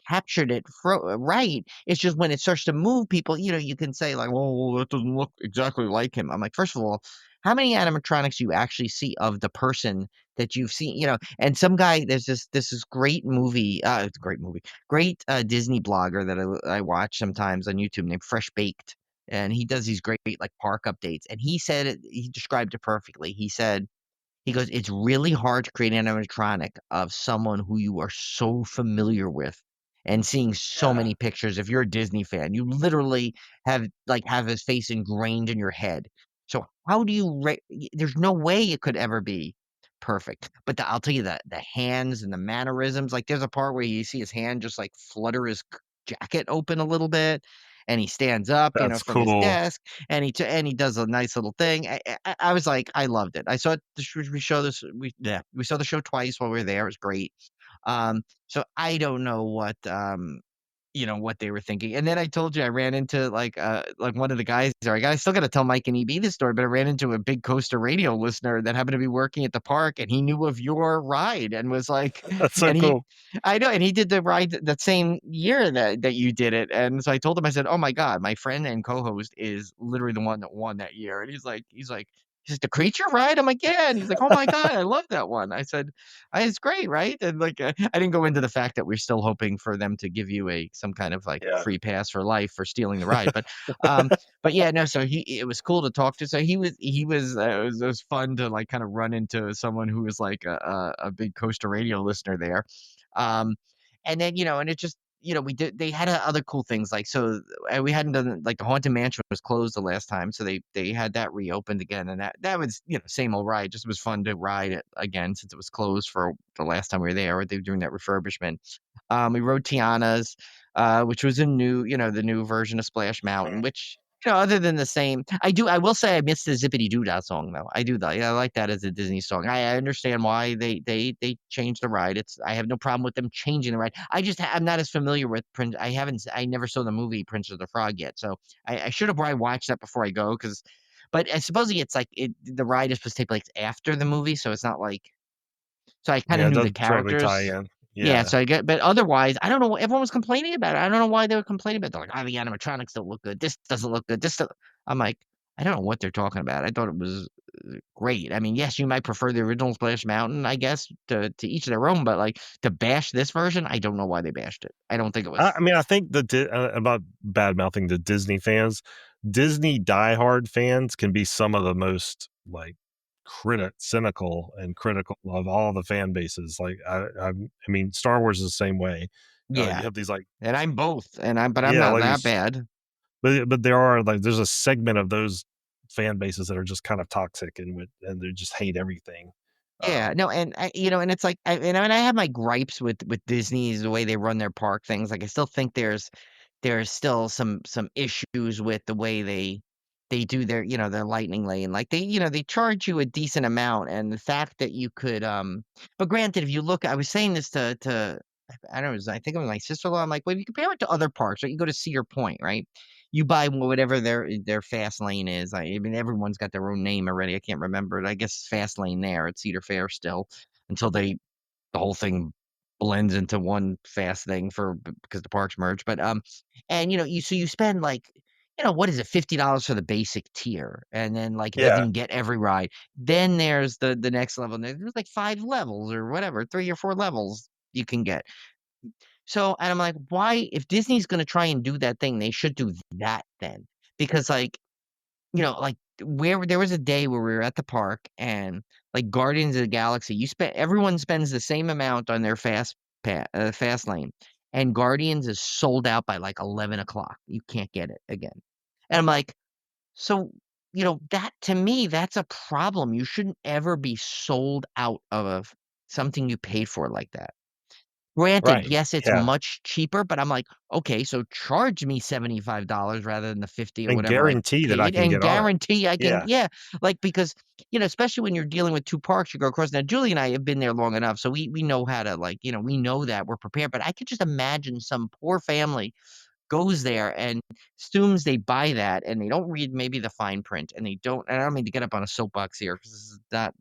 captured it right. It's just when it starts to move people, you can say like, "Well, that doesn't look exactly like him." I'm like, first of all, how many animatronics do you actually see of the person that you've seen? And some guy, this is great movie, it's a great movie, great Disney blogger that I watch sometimes on YouTube named Fresh Baked, and he does these great like park updates, and he described it perfectly. He goes, "It's really hard to create an animatronic of someone who you are so familiar with and seeing so
Yeah.
many pictures. If you're a Disney fan, you literally have his face ingrained in your head. So how do you there's no way it could ever be perfect. But I'll tell you that the hands and the mannerisms, like there's a part where you see his hand just like flutter his jacket open a little bit, and he stands up,
That's
from his
cool.
desk, and he does a nice little thing. I was like, I loved it. I saw it. We show this. We saw the show twice while we were there. It was great. So I don't know what they were thinking. And then I told you I ran into like one of the guys there. I still got to tell Mike and EB this story, but I ran into a big Coaster Radio listener that happened to be working at the park, and he knew of your ride and was like,
That's so
and
cool.
I know, and he did the ride that same year that you did it. And so I told him, I said, "Oh my God, my friend and co-host is literally the one that won that year." And he's like, He's like, "The creature ride?" I'm like, "Yeah," and he's like, "Oh my god, I love that one." I said, "It's great, right?" And, like, I didn't go into the fact that we're still hoping for them to give you some kind of, like,
Yeah.
free pass for life for stealing the ride, um, but yeah, no, so it was cool to talk to, so it was fun to, like, kinda run into someone who was, like, a big Coaster Radio listener there, um, and then, and it just they had, other cool things, like, so, we hadn't done like, the Haunted Mansion was closed the last time, so they had that reopened again, and that was, same old ride, just was fun to ride it again since it was closed for the last time we were there, they were doing that refurbishment. We rode Tiana's, which was a new the new version of Splash Mountain, which, other than the same I will say I missed the Zippity Doo Dah song, though. I do I like that as a Disney song. I understand why they changed the ride. I have no problem with them changing the ride. I'm not as familiar with Prince. I never saw the movie Princess of the Frog yet, so I should have probably watched that before I go, but supposedly it's like the ride is supposed to take place after the movie, so it's not like so I kinda
Yeah, it
knew the
doesn't directly tie
characters.
in.
Yeah,
Yeah.
so I get but otherwise, I don't know, everyone was complaining about it. I don't know why they were complaining about it. They're like, "Oh, the animatronics don't look good. This doesn't look good. This do" I'm like, "I don't know what they're talking about." I thought it was, great. I mean, yes, you might prefer the original Splash Mountain, I guess, to each their own, but, like, to bash this version, I don't know why they bashed it. I don't think it
I
was
I mean, I think about bad mouthing the Disney fans. Disney diehard fans can be some of the most like cynical and critical of all the fan bases. Like I mean, Star Wars is the same way. You
Yeah,
have these like
and I'm both, I'm
yeah,
not
like
that
there's
bad.
but there are like there's a segment of those fan bases that are just kind of toxic and they just hate everything.
Yeah,
Um,
no, and and it's like I have my gripes with Disney's the way they run their park things. Like I still think there's still some issues with the way they do their lightning lane. Like they charge you a decent amount, and the fact that you could but granted, if you look, I was saying this to I don't know, I think it was my sister-in-law. I'm like, well, if you compare it to other parks, right? You go to Cedar Point, right? You buy whatever their fast lane is. I mean, everyone's got their own name already. I can't remember it. I guess it's fast lane there at Cedar Fair still until the whole thing blends into one fast thing because the parks merge. But and you spend like what is it, $50 for the basic tier, and then like it doesn't
yeah,
even get every ride. Then there's the next level. And there's like 5 levels or whatever, 3 or 4 levels you can get. So, and I'm like, why, if Disney's gonna try and do that thing, they should do that then. Because like, like where there was a day where we were at the park and like Guardians of the Galaxy, everyone spends the same amount on their fast lane. And Guardians is sold out by like 11 o'clock. You can't get it again. And I'm like, so that to me, that's a problem. You shouldn't ever be sold out of something you paid for like that. Granted,
right.
yes, it's
Yeah.
much cheaper, but I'm like, "Okay, so charge me $75 rather than the 50 or
And
whatever I
guarantee that I
paid,
can
and
get on it.
guarantee I can."
Yeah.
Yeah, like, because, especially when you're dealing with 2 parks, you go across. Now, Julie and I have been there long enough, so we know how to, like, we know that, we're prepared, but I could just imagine some poor family goes there and assumes they buy that, and they don't read maybe the fine print, and they don't, and I don't mean to get up on a soapbox here because this is not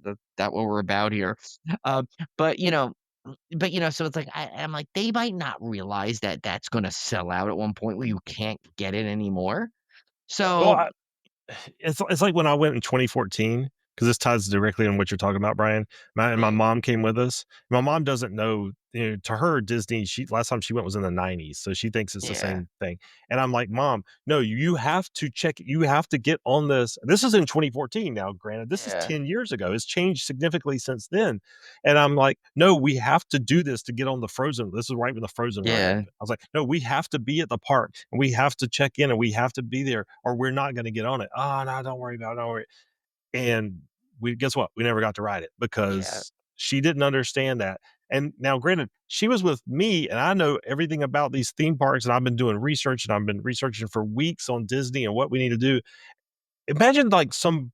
what we're about here. Um, but, so it's like I'm like, they might not realize that that's gonna sell out at one point where you can't get it anymore.
Well,
So
it's like when I went in 2014 because this ties directly on what you're talking about, Brian. My
right.
mom came with us. My mom doesn't know, to her, Disney, she last time she went was in the 90s, so she thinks it's the
Yeah.
same thing. And I'm like, "Mom, no, you have to check you have to get on this." This is in 2014 now, granted, this is
Yeah.
10 years ago. It's changed significantly since then. And I'm like, "No, we have to do this to get on the Frozen." This is right when the Frozen ride
Yeah.
opened. I was like, "No, we have to be at the park, and we have to check in, and we have to be there, or we're not gonna get on it." "Oh, no, don't worry about it, don't worry." And we guess what? We never got to ride it
Yeah.
because she didn't understand that. And now, granted, she was with me, and I know everything about these theme parks, and I've been doing research, and I've been researching for weeks on Disney and what we need to do. Imagine like some,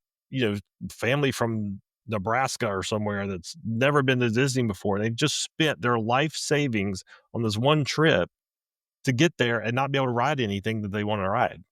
family from Nebraska or somewhere that's never been to Disney before. They've just spent their life savings on this one trip to get there and not be able to ride anything that they want to ride.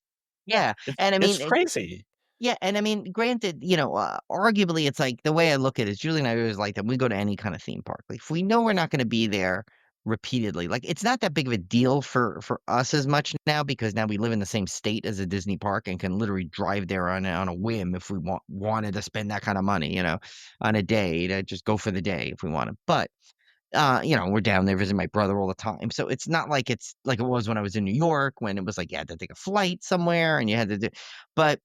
Yeah,
It's
and I
it's
mean,
crazy.
yeah, and I mean, granted, arguably, it's like the way I look at it is Julie and I always like that we go to any kind of theme park. Like, if we know we're not gonna be there repeatedly. Like, it's not that big of a deal for us as much now because now we live in the same state as a Disney park and can literally drive there on a whim if we wanted to spend that kind of money, on a day to just go for the day if we wanted. But we're down there visiting my brother all the time. So it's not like it's like it was when I was in New York when it was like you had to take a flight somewhere and you had to do, but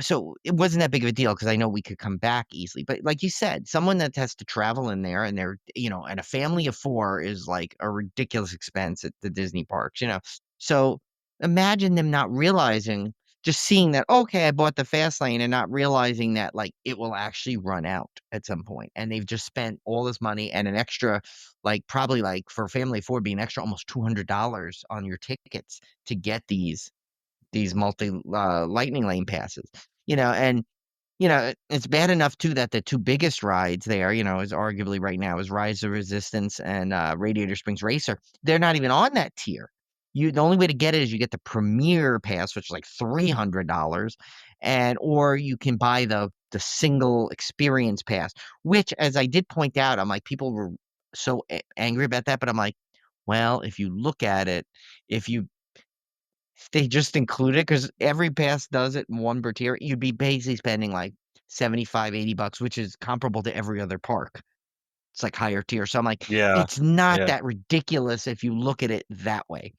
so it wasn't that big of a deal because I know we could come back easily. But like you said, someone that has to travel in there and and a family of four is like a ridiculous expense at the Disney parks. So imagine them not realizing, just seeing that, okay, I bought the fast lane and not realizing that like it will actually run out at some point. And they've just spent all this money and an extra, like probably like for a family of four, be an extra almost $200 on your tickets to get these multi lightning lane passes. And it's bad enough too that the two biggest rides there, is arguably right now is Rise of Resistance and Radiator Springs Racer. They're not even on that tier. The only way to get it is you get the premier pass, which is like $300, or you can buy the single experience pass, which, as I did point out, I'm like people were so angry about that, but I'm like, well, if you look at it, if you they just include it because every pass does it in one per tier, you'd be basically spending like 75, $80, which is comparable to every other park. It's like higher tier. So I'm like,
Yeah.
it's not
Yeah.
that ridiculous if you look at it that way.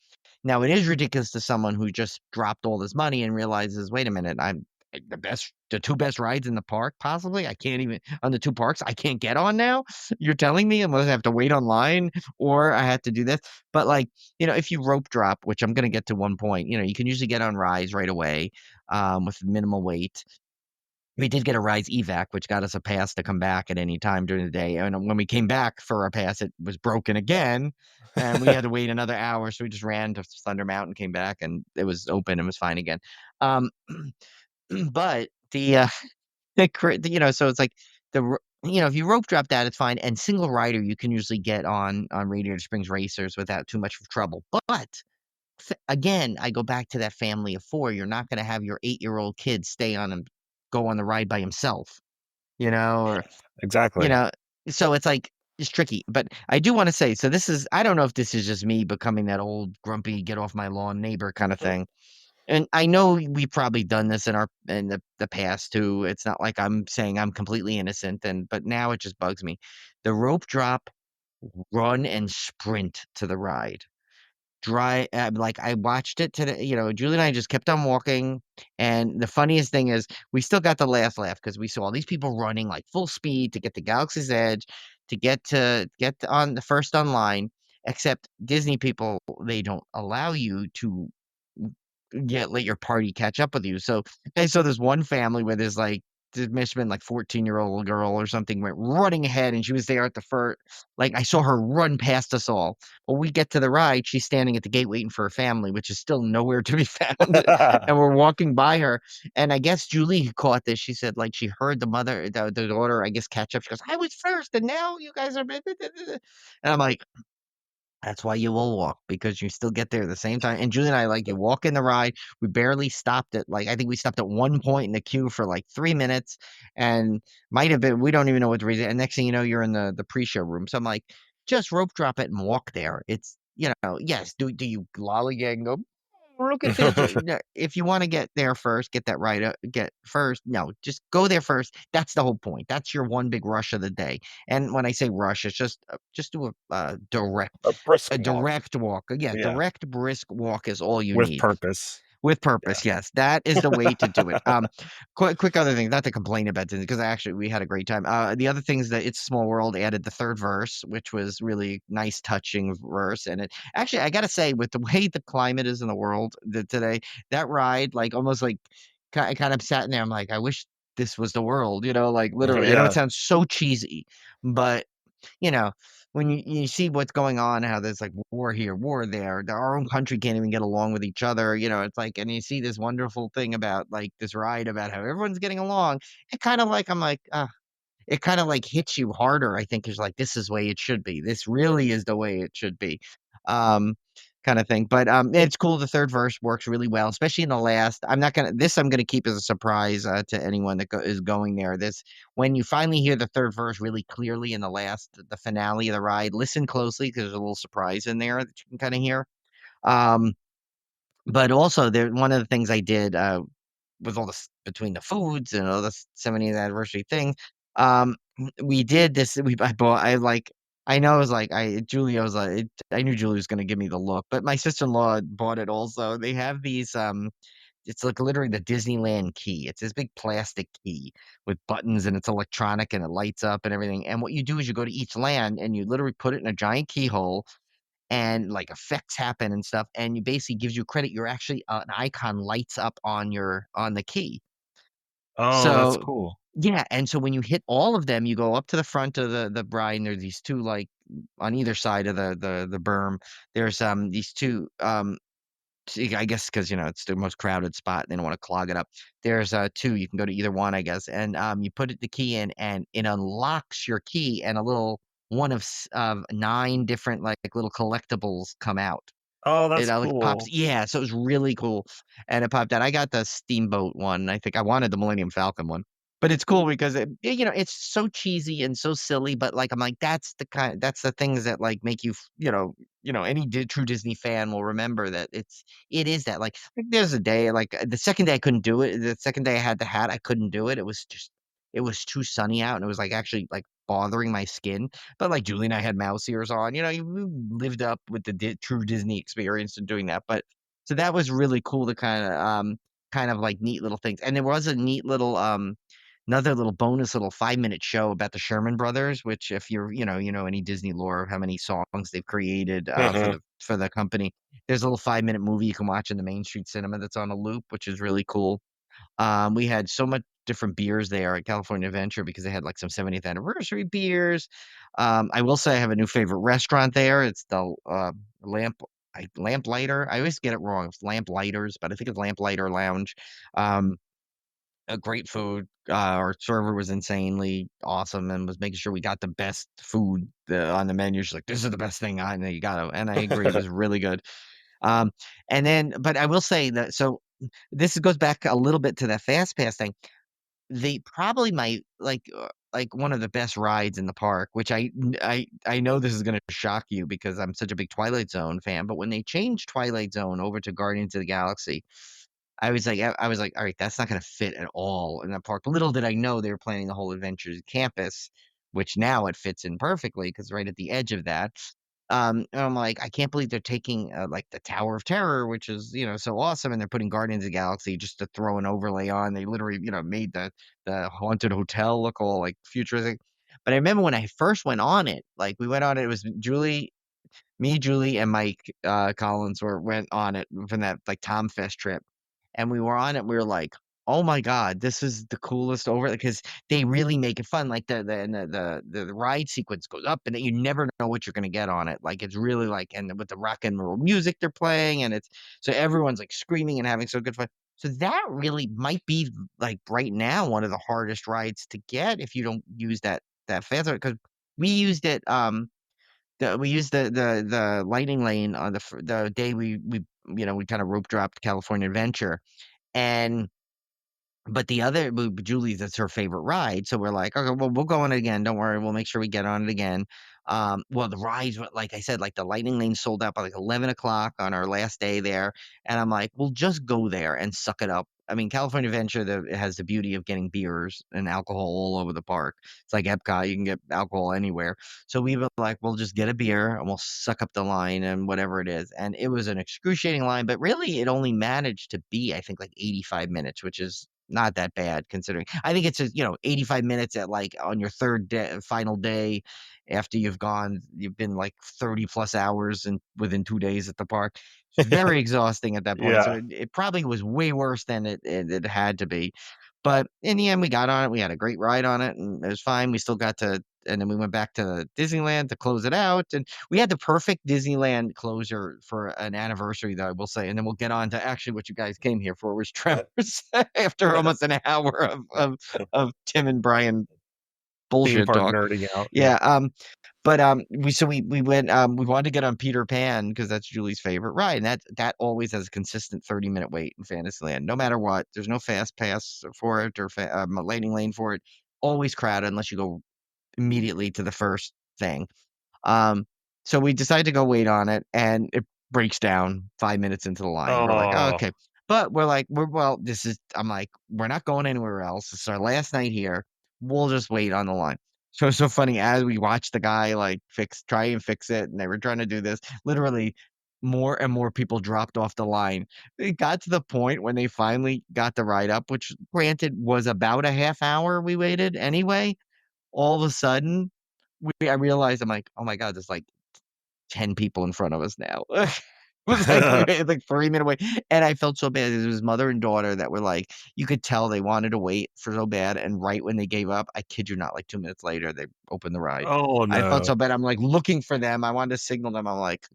Now it is ridiculous to someone who just dropped all this money and realizes, wait a minute, I'm the two best rides in the park, possibly. I can't even on the two parks, I can't get on now. You're telling me unless I have to wait online or I have to do this. But like, if you rope drop, which I'm gonna get to one point, you can usually get on Rise right away, with minimal wait. We did get a Rise evac, which got us a pass to come back at any time during the day, and when we came back for our pass, it was broken again, and we had to wait another hour, so we just ran to Thunder Mountain, came back, and it was open and was fine again. Um, but so it's like if you rope drop that, it's fine, and single rider, you can usually get on Radiator Springs Racers without too much trouble, but again, I go back to that family of four, you're not gonna have your 8-year-old kid stay on and go on the ride by himself, or, you
Exactly.
know, so it's like, it's tricky, but I do wanna say, so I don't know if this is just me becoming that old grumpy, get off my lawn neighbor kinda thing, and I know we've probably done this in the past too, it's not like I'm saying I'm completely innocent, but now it just bugs me. The rope drop, run and sprint to the ride. Like, I watched it today, Julie and I just kept on walking, and the funniest thing is we still got the last laugh because we saw all these people running, like, full speed to get to Galaxy's Edge, to get on the first online, except Disney people, they don't allow you to let your party catch up with you. So I saw this one family where there's like this must have been like 14-year-old girl or something went running ahead and she was there at the first like I saw her run past us all. When we get to the ride, she's standing at the gate waiting for her family, which is still nowhere to be found. And we're walking by her. And I guess Julie caught this. She said like she heard the daughter, I guess, catch up. She goes, I was first, and now you guys are and I'm like, that's why you will walk, because you still get there at the same time, and Julie and I, like, you walk in the ride, we barely stopped at, like I think we stopped at one point in the queue for, like, 3 minutes, and might have been we don't even know what the reason, and next thing you know, you're in the pre-show room, so I'm like, "Just rope drop it and walk there." It's yes, do you lollygag and go, "Oh, look at this," no, if you wanna get there first, get that right, get first, no, just go there first, that's the whole point, that's your one big rush of the day, and when I say rush, it's just do
A brisk
a
walk.
direct walk. Yeah,
Yeah.
direct brisk walk is all you
With
need.
purpose.
With
Yeah.
purpose, yes, that is the way to do it. Quick other thing, not to complain about this, because actually we had a great time. The other thing is that It's a Small World added the 3rd verse, which was really nice, touching verse, and it actually, I gotta say, with the way the climate is in the world today, that ride, like, almost like I kind of sat in there, I'm like, "I wish this was the world," like, literally. I know it
Yeah.
sounds so cheesy, but you know, when you see what's going on, how there's like war here, war there, our own country can't even get along with each other. It's like, and you see this wonderful thing about like this ride about how everyone's getting along. It kind of like, I'm like, it kind of like hits you harder. I think is like, this is the way it should be. This really is the way it should be. Um, kind of thing. But it's cool. The third verse works really well, especially in the last. I'm gonna keep as a surprise to anyone that is going there. This when you finally hear the third verse really clearly in the finale of the ride. Listen closely because there's a little surprise in there that you can kind of hear. Um, but also there, one of the things I did with all this between the foods and all this 70th anniversary thing. We did this. I bought. I like. I know. It was like Julia was like. I knew Julia was going to give me the look, but my sister-in-law bought it also. They have these. It's like literally the Disneyland key. It's this big plastic key with buttons and it's electronic and it lights up and everything. And what you do is you go to each land and you literally put it in a giant keyhole and like effects happen and stuff. And you basically gives you credit. You're actually an icon lights up on the key.
Oh, that's
So,
cool.
yeah, and so when you hit all of them, you go up to the front of the bride, and there's these 2, like, on either side of the berm, there's, these 2, I guess because it's the most crowded spot, they don't wanna clog it up. There's, 2, you can go to either one, I guess, and, you put the key in, and it unlocks your key, and a little one of 9 different, like, little collectibles come out.
Oh,
It,
that's
like, pops,
cool.
yeah, so it was really cool, and it popped out. I got the Steamboat one, I think I wanted the Millennium Falcon one, but it's cool because it's so cheesy and so silly, but, like, I'm like, that's the things that, like, make you any true Disney fan will remember that it is that, like, there's a day, like, the second day I couldn't do it, the second day I had the hat, I couldn't do it, it was too sunny out, and it was, like, actually, like, bothering my skin, but, like, Julie and I had mouse ears on, we lived up with the true Disney experience in doing that, but so that was really cool to kind of, like, neat little things, and there was a neat little, another little bonus little 5-minute show about the Sherman Brothers, which if you know any Disney lore, how many songs they've created,
Mhm.
for the company. There's a little 5-minute movie you can watch in the Main Street Cinema that's on a loop, which is really cool. We had so much different beers there at California Adventure because they had like some 70th anniversary beers. I will say I have a new favorite restaurant there. It's the Lamplighter. I always get it wrong. It's Lamplighters, but I think it's Lamplighter Lounge. Um, a great food. Our server was insanely awesome and was making sure we got the best food on the menu. She's like, "This is the best thing I know. You got to," and I agree. It was really good. Um, and then, but I will say that this goes back a little bit to that fast pass thing. They probably like one of the best rides in the park, which I know this is gonna shock you because I'm such a big Twilight Zone fan, but when they changed Twilight Zone over to Guardians of the Galaxy, I was like, "All right, that's not gonna fit at all in that park." Little did I know they were planning the whole Adventures Campus, which now it fits in perfectly because right at the edge of that. And I'm like, I can't believe they're taking like the Tower of Terror, which is so awesome, and they're putting Guardians of the Galaxy just to throw an overlay on. They literally made the haunted hotel look all like futuristic. But I remember when I first went on it, like we went on it, it was Julie, and Mike Collins went on it from that like Tom Fest trip, and we were on it. We were like, "Oh my god, this is the coolest over!" Because they really make it fun. Like the ride sequence goes up, and then you never know what you're gonna get on it. Like it's really like, and with the rock and roll music they're playing, and it's so everyone's like screaming and having so good fun. So that really might be like right now one of the hardest rides to get if you don't use that fast because we used it. We used the lightning lane on the day we kinda rope dropped California Adventure, and but the other Julie's, that's her favorite ride, so we're like, "Okay, well, we'll go on it again, don't worry, we'll make sure we get on it again." Well, the rides were like I said, like, the Lightning Lane sold out by, like, 11 o'clock on our last day there, and I'm like, "We'll just go there and suck it up." I mean, California Adventure, it has the beauty of getting beers and alcohol all over the park. It's like Epcot, you can get alcohol anywhere. So we were like, "We'll just get a beer, and we'll suck up the line and whatever it is," and it was an excruciating line, but really, it only managed to be, I think, like, 85 minutes, which is not that bad considering. I think it's 85 minutes at like on your third day, final day after you've been like 30 plus hours and within 2 days at the park. It's very exhausting at that point. So
Yeah.
it probably was way worse than it had to be. But in the end, we got on it. We had a great ride on it, and it was fine. We still got and then we went back to Disneyland to close it out. And we had the perfect Disneyland closure for an anniversary, though, I will say, and then we'll get on to actually what you guys came here for, was Tremors after almost an hour of Tim and Brian
theme
bullshit
park
talk.
nerding out. Yeah.
Yeah. But we went we wanted to get on Peter Pan because that's Julie's favorite ride, and that always has a consistent 30-minute wait in Fantasyland, no matter what. There's no fast pass for it or lightning lane for it. Always crowded unless you go immediately to the first thing. Um, so we decided to go wait on it, and it breaks down 5 minutes into the line. We're like, oh,
Oh.
okay. But we're like, well, this is, I'm like, we're not going anywhere else. It's our last night here. We'll just wait on the line. So it's so funny as we watch the guy like try and fix it, and they were trying to do this. Literally, more and more people dropped off the line. It got to the point when they finally got the ride up, which granted was about a half hour we waited anyway. All of a sudden, I realized I'm like, "Oh my god, there's like 10 people in front of us now." It was like we had like 3-minute wait, and I felt so bad. It was mother and daughter that were like you could tell they wanted to wait for so bad, and right when they gave up, I kid you not, like 2 minutes later, they opened the ride.
Oh,
I felt
no.
so bad. I'm like looking for them. I wanted to signal them. I'm like,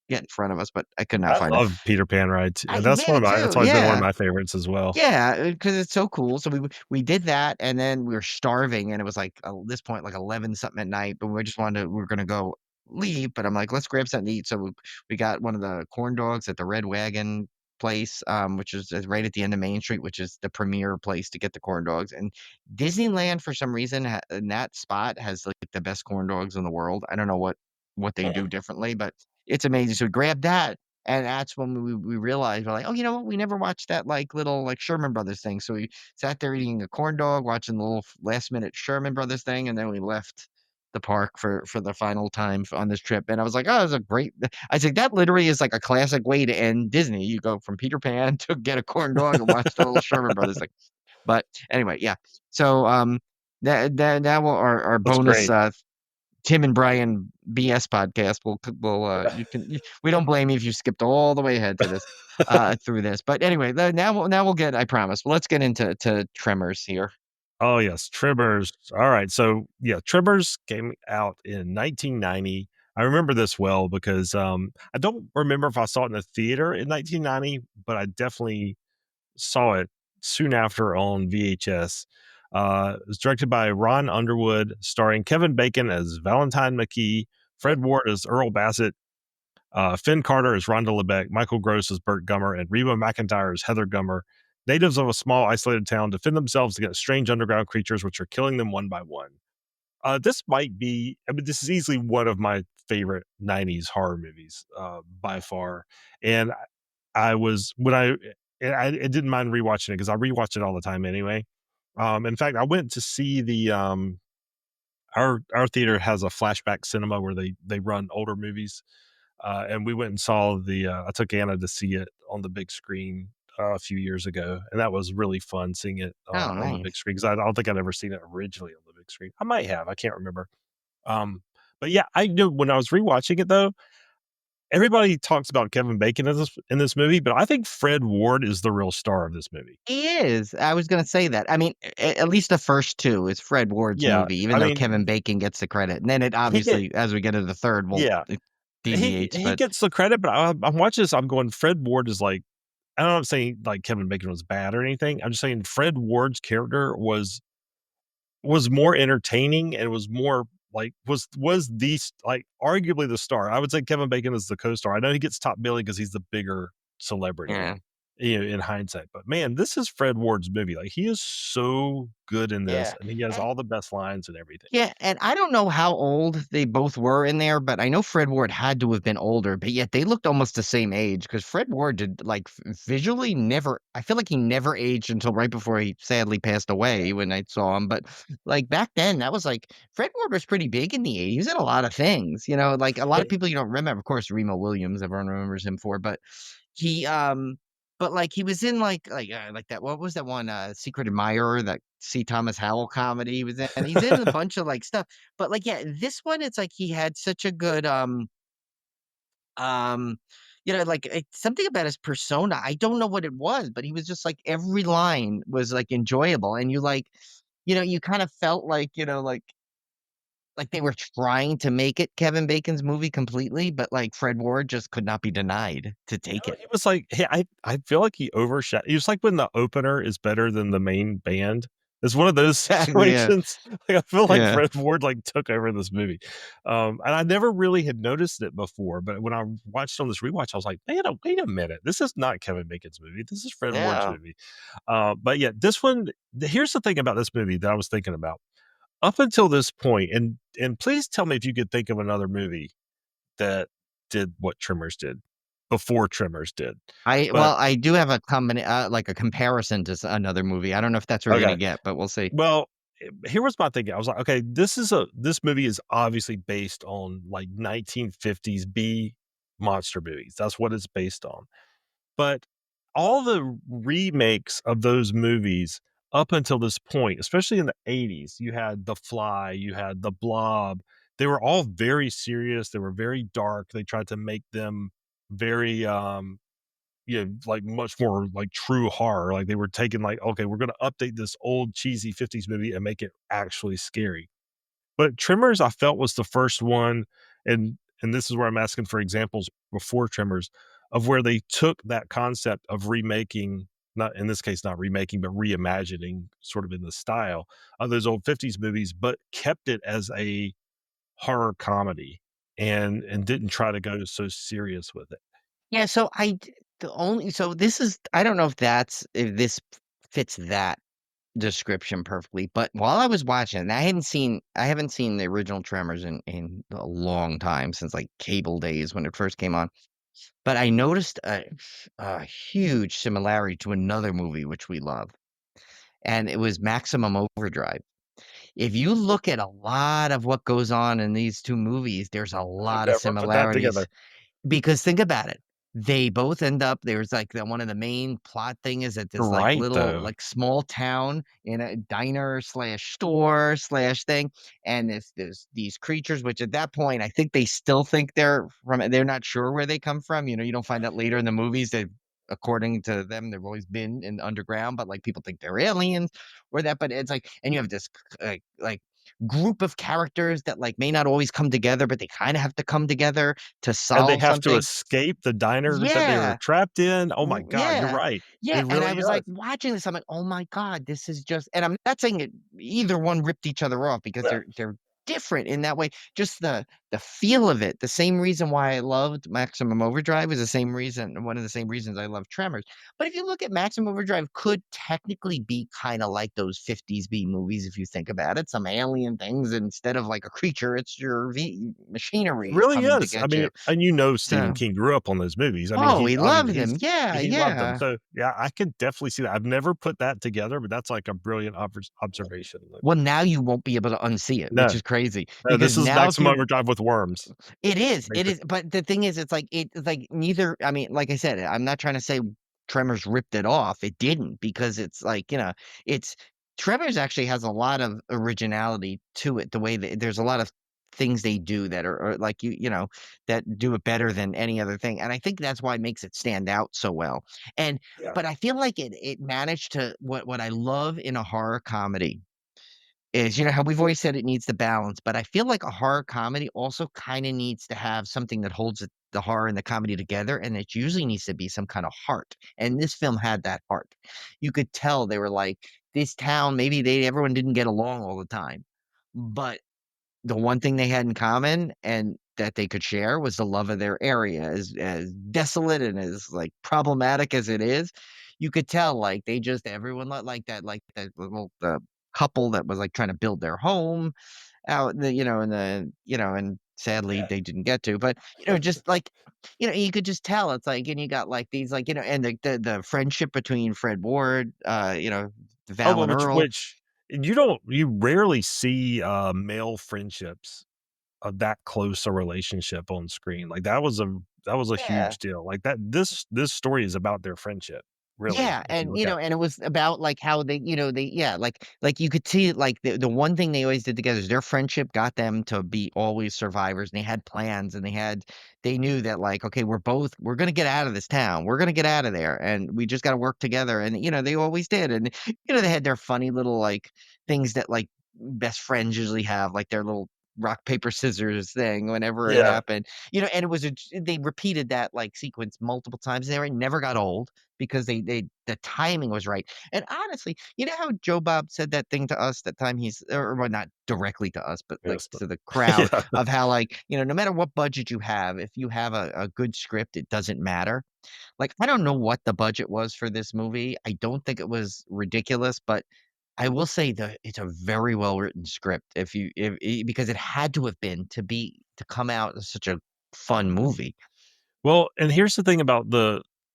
"Get in front of us," but I could not
I
find them.
love Peter Pan rides.
I
That's one
me
of my
too,
that's always been one of
yeah.
my favorites as well.
Yeah, because it's so cool. So we did that, and then we were starving, and it was like this point like 11 something at night. But we just wanted to, we were gonna go leave. But I'm like, let's grab something to eat. So we got one of the corn dogs at the Red Wagon place, which is right at the end of Main Street, which is the premier place to get the corn dogs. And Disneyland, for some reason, in that spot has like the best corn dogs in the world. I don't know what they do differently, but it's amazing. So we grabbed that. And that's when we realized we're like, "Oh, you know what? We never watched that, like, little, like, Sherman Brothers thing." So we sat there eating a corn dog, watching the little last minute Sherman Brothers thing, and then we left the park for the final time on this trip. And I was like, "Oh, it was a great." I said, "That literally is like a classic way to end Disney. You go from Peter Pan to get a corn dog and watch the little Sherman Brothers thing." But anyway, yeah. So that will our
That's
bonus
great.
Tim and Brian BS podcast. We don't blame you if you skipped all the way ahead to this, through this. But anyway, now we'll get, I promise. Well, let's get into Tremors here.
Oh, yes, Tremors. Alright, so, yeah, Tremors came out in 1990. I remember this well because, I don't remember if I saw it in the theater in 1990, but I definitely saw it soon after on VHS. It was directed by Ron Underwood, starring Kevin Bacon as Valentine McKee, Fred Ward as Earl Bassett, Finn Carter as Rhonda Lebeck, Michael Gross as Burt Gummer, and Reba McEntire as Heather Gummer. Natives of a small isolated town defend themselves against strange underground creatures which are killing them one by one. This might be, I mean, this is easily one of my favorite 90s horror movies by far. And I was, when I didn't mind rewatching it because I rewatch it all the time anyway. In fact, I went to see our theater has a flashback cinema where they run older movies. And we went and saw I took Anna to see it on the big screen a few years ago, and that was really fun seeing it
Oh,
on the big
nice.
screen because I don't think I'd ever seen it originally on the big screen. I might have, I can't remember. But yeah, I knew when I was rewatching it though, everybody talks about Kevin Bacon in this movie, but I think Fred Ward is the real star of this movie.
He is. I was gonna say that. I mean, at least the first two is Fred Ward's
Yeah,
movie, even
I
though
mean,
Kevin Bacon gets the credit. And then it
he get
obviously, as we get to the third, well,
yeah,
it deviates.
he
But
gets the credit, but I'm watching this, I'm going, Fred Ward is like, I'm not saying like Kevin Bacon was bad or anything. I'm just saying Fred Ward's character was more entertaining and was more like like arguably the star. I would say Kevin Bacon is the co-star. I know he gets top billing because he's the bigger celebrity,
yeah,
you know, in hindsight. But man, this is Fred Ward's movie. Like he is so good in this,
yeah.
and he has all the best lines and everything.
Yeah, and I don't know how old they both were in there, but I know Fred Ward had to have been older, but yet they looked almost the same age because Fred Ward did like visually never, I feel like he never aged until right before he sadly passed away when I saw him. But like back then, that was like Fred Ward was pretty big in the 80s. He was in a lot of things, like a lot of people you don't remember. Of course, Remo Williams, everyone remembers him for, but he but, like, he was in, like that what was that one, Secret Admirer, that C. Thomas Howell comedy he was in? He's in a bunch of, like, stuff, but, like, yeah, this one, it's like he had such a good, um, like, something about his persona, I don't know what it was, but he was just, like, every line was, like, enjoyable, and you kind of felt like, like they were trying to make it Kevin Bacon's movie completely, but, like, Fred Ward just could not be denied to take
No,
it.
he was like, hey, I feel like he overshot. It's like when the opener is better than the main band. It's one of those
Exactly, yeah.
situations. Like, I feel like
Yeah.
Fred Ward, like, took over this movie. And I never really had noticed it before, but when I watched on this rewatch, I was like, wait a minute. This is not Kevin Bacon's movie. This is Fred Ward's
Yeah.
movie." But yeah, this one here's the thing about this movie that I was thinking about. Up until this point, and please tell me if you could think of another movie that did what Tremors did, before Tremors did. But
I do have a like a comparison to another movie. I don't know if that's where you're
okay.
gonna get, but we'll see.
Well, here was my thinking. I was like, okay, this movie is obviously based on like 1950s B monster movies. That's what it's based on. But all the remakes of those movies up until this point, especially in the 80s, you had The Fly, you had The Blob. They were all very serious. They were very dark. They tried to make them very like much more like true horror. Like they were taking like, okay, we're gonna update this old cheesy 50s movie and make it actually scary. But Tremors, I felt was the first one, and this is where I'm asking for examples before Tremors of where they took that concept of remaking, not in this case, not remaking, but reimagining sort of in the style of those old 50s movies, but kept it as a horror comedy and didn't try to go so serious with it.
Yeah, so the only so this is I don't know if this fits that description perfectly, but while I was watching, and I haven't seen the original Tremors in a long time since like cable days when it first came on. But I noticed a huge similarity to another movie which we love, and it was Maximum Overdrive. If you look at a lot of what goes on in these two movies, there's a
I've
lot of
never put that
similarities.
together.
Because think about it, they both end up there's, like, the one of the main plot thing is that
You're
this, like,
right,
little,
though.
like, small town in a diner/store/thing, and there's these creatures, which at that point, I think they still think they're not sure where they come from, you don't find out later in the movies that according to them, they've always been in underground, but, like, people think they're aliens or that, but it's like and you have this, group of characters that, like, may not always come together, but they kinda have to come together to
And they
solve
have to
something.
escape the diner that they were
Yeah.
trapped in. Oh my god, you're
Yeah.
right.
Yeah,
It
and I
really
was, like,
does.
watching this, I'm like, "Oh my god, this is just" and I'm not saying it either one ripped each other off because
Yeah.
they're different in that way. Just the feel of it, the same reason why I loved Maximum Overdrive is the same reason one of the same reasons I love Tremors. But if you look at Maximum Overdrive could technically be kinda like those 50s B movies if you think about it, some alien things instead of, like, a creature, it's your
It
machinery
really
coming to
is. I
get
mean,
you.
and Stephen
So
King grew up on those movies. I mean,
oh, we love them. Yeah,
he loved them.
yeah.
So, yeah, I could definitely see that. I've never put that together, but that's like a brilliant observation. Like,
Well, now you won't be able to unsee it, which
no,
is crazy
no,
because
this is
now if
Maximum
you
Overdrive with worms,
it is,
basically.
but the thing is, it's like neither I mean, like I said, I'm not trying to say Tremors ripped it off, it didn't because it's like, it's Tremors actually has a lot of originality to it, the way that there's a lot of things they do that are like that do it better than any other thing, and I think that's why it makes it stand out so well, and
Yeah.
but I feel like it managed to what I love in a horror comedy is, how we've always said it needs the balance, but I feel like a horror comedy also kinda needs to have something that holds the horror and the comedy together, and it usually needs to be some kind of heart, and this film had that heart. You could tell they were like, this town, maybe they everyone didn't get along all the time, but the one thing they had in common and that they could share was the love of their area. As desolate and as, like, problematic as it is, you could tell, like, they just everyone like that little, couple that was, like, trying to build their home out in and sadly,
Yeah.
they didn't get to, but, just, like, you could just tell, it's like and you got, like, these, like, and the friendship between Fred Ward,
Oh,
Val
well,
and Earl.
which you rarely see, male friendships of that close a relationship on screen. Like, that was a
Yeah.
huge deal. Like, this story is about their friendship, really,
Yeah,
if you
and,
look at
and it was about, like, how they yeah, like, you could see, like, the one thing they always did together is their friendship got them to be always survivors, and they had plans, and they knew that, like, "Okay, we're gonna get out of this town. We're gonna get out of there, and we just gotta work together," and, they always did, and, they had their funny little, like, things that, like, best friends usually have, like, their little rock, paper, scissors thing whenever it
Yeah.
happened, and it was they repeated that, like, sequence multiple times there, it never got old because the timing was right, and honestly, you know how Joe Bob said that thing to us that time or well, not directly to us, but, like,
Yes, but
to the crowd
yeah.
of how, like, no matter what budget you have, if you have a good script, it doesn't matter. Like, I don't know what the budget was for this movie. I don't think it was ridiculous, but I will say that it's a very well-written script because it had to have been to come out as such a fun movie.
Well, and here's the thing about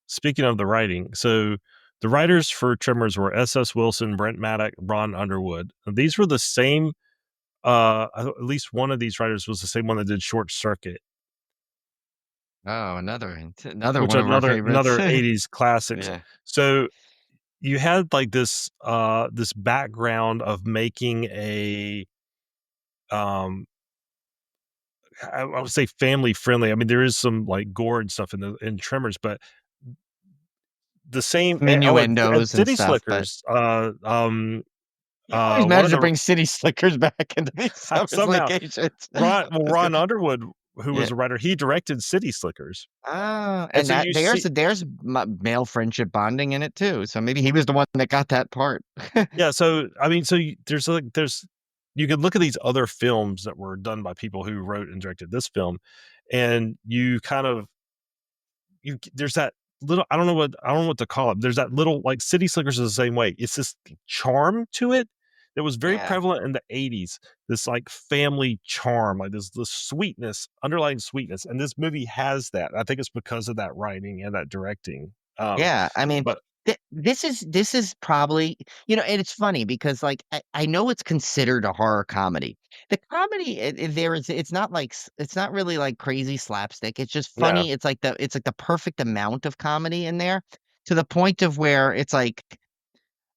speaking of the writing, so the writers for Tremors were S.S. Wilson, Brent Maddock, Ron Underwood. These were the same, at least one of these writers was the same one that did Short Circuit,
Oh, another
which
one of our favorites.
another 80s classics.
Yeah.
So you had like this background of making um I would say family friendly. I mean, there is some like gore and stuff in Tremors, but the same. And
Innuendos and
City
stuff, but
Slickers.
you always
One of
manage to
the
bring City Slickers back into these summer's
somehow
locations. That's
Ron
good.
Underwood, who
Yeah.
was a writer, he directed City Slickers,
Ah,
and
and
so
that
you see,
there's male friendship bonding in it too, so maybe he was the one that got that part.
yeah. So I mean, there's you could look at these other films that were done by people who wrote and directed this film, and you kind of there's that little I don't know what to call it. There's that little like City Slickers is the same way. It's this charm to it that was very
Yeah.
prevalent in the 80s. This like family charm, like this sweetness, underlying sweetness. And this movie has that. I think it's because of that writing and that directing.
Yeah, I mean,
But
this is probably and it's funny because, like, I know it's considered a horror comedy. The comedy there is it's not like it's not really like crazy slapstick. It's just
yeah,
funny. It's like the perfect amount of comedy in there to the point of where it's like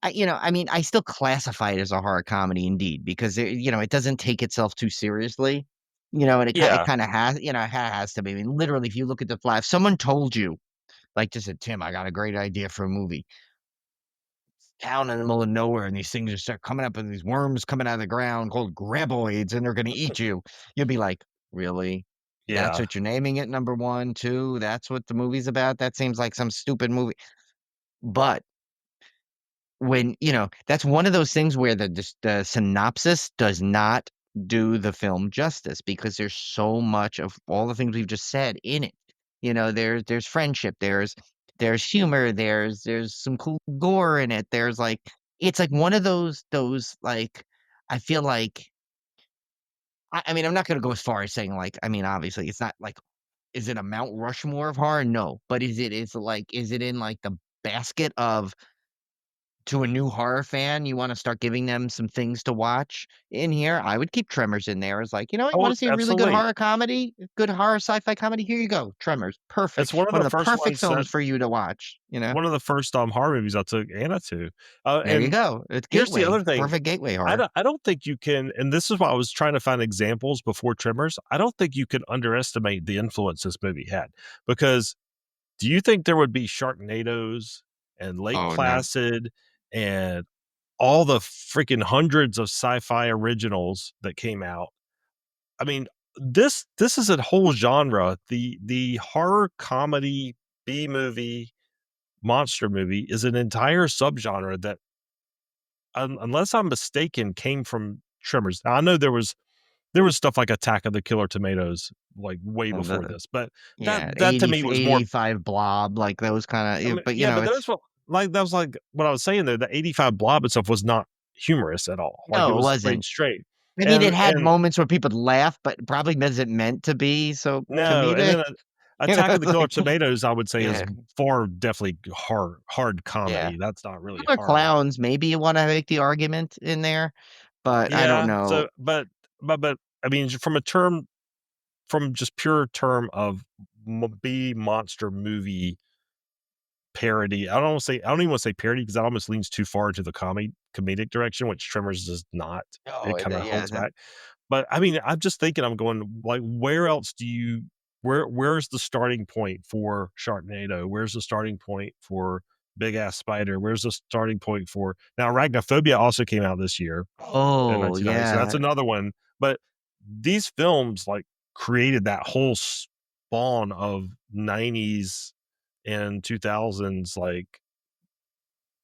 I mean, I still classify it as a horror comedy indeed because it doesn't take itself too seriously. And it
yeah.
kind of has, it has to be. I mean, literally, if you look at the flash, someone told you like just said, "Tim, I got a great idea for a movie." Down in the middle of nowhere, and these things just start coming up, and these worms coming out of the ground called graboids, and they're gonna eat you. You'll be like, "Really? That's
Yeah.
what you're naming it, number 1, 2? That's what the movie's about? That seems like some stupid movie." But when that's one of those things where the synopsis does not do the film justice because there's so much of all the things we've just said in it. There's friendship, there's humor, there's some cool gore in it. There's like it's like one of those like I feel like I mean I'm not gonna go as far as saying like I mean obviously it's not like is it a Mount Rushmore of horror? No, but is it in like the basket of to a new horror fan, you wanna start giving them some things to watch in here, I would keep Tremors in there as like, you
Oh,
wanna see a really good
absolutely.
horror comedy, good horror sci-fi comedy? Here you go, Tremors,
It's
perfect.
one of
One
the
of the
first
perfect
ones that
films for you to watch?
one of the first horror movies I took Anna to.
There you
And
go. It's
here's the
gateway,
other thing.
perfect gateway horror.
I don't think you can, and this is why I was trying to find examples before Tremors. I don't think you can underestimate the influence this movie had, because do you think there would be Sharknadoes and Lake
Oh, no.
Placid and all the freaking hundreds of sci-fi originals that came out? I mean, this is a whole genre. The horror comedy B movie monster movie is an entire subgenre that unless I'm mistaken, came from Tremors. Now, I know there was stuff like Attack of the Killer Tomatoes, like, way
And
before
the
this, but
yeah,
that to me was more
85 Blob, like those
I
kinda
mean,
but,
yeah, but those
it's
were like that was like what I was saying there, the '85 Blob itself was not humorous at all, like, it
no, it
was
wasn't.
straight,
I mean, it had
and
moments where people laugh, but probably wasn't meant to be so
no, and
comedic,
then Attack of
it's
the Killer
like
Tomatoes, I would say is
yeah.
far definitely hard
Yeah.
comedy, that's not really
Killer
horror.
Clowns, maybe you wanna make the argument in there, but I don't
Yeah,
know.
so but, I mean, from just pure term of B monster movie parody. I don't even want to say parody because that almost leans too far into the comedic direction, which Tremors does not.
Oh,
It kind of
yeah,
holds back. But I mean, I'm just thinking, I'm going like, where else do you where's the starting point for Sharknado? Where's the starting point for Big Ass Spider? Where's the starting point for now? Arachnophobia also came out this year in
oh,
1990, so that's
yeah.
another one. But these films like created that whole spawn of 90s and 2000s, like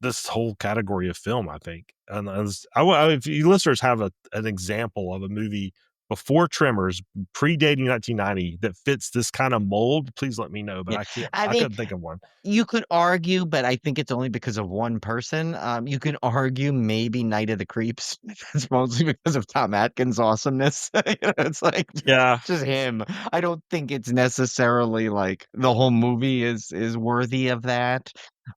this whole category of film, I think. And if you listeners have an example of a movie before Tremors, predating 1990, that fits this kind of mold, please let me know. But
Yeah. I
I
mean,
couldn't think of one.
you could argue, but I think it's only because of one person. You can argue maybe Night of the Creeps. It's mostly because of Tom Atkins' awesomeness. You know, it's like
Yeah,
just him. I don't think it's necessarily like the whole movie is worthy of that,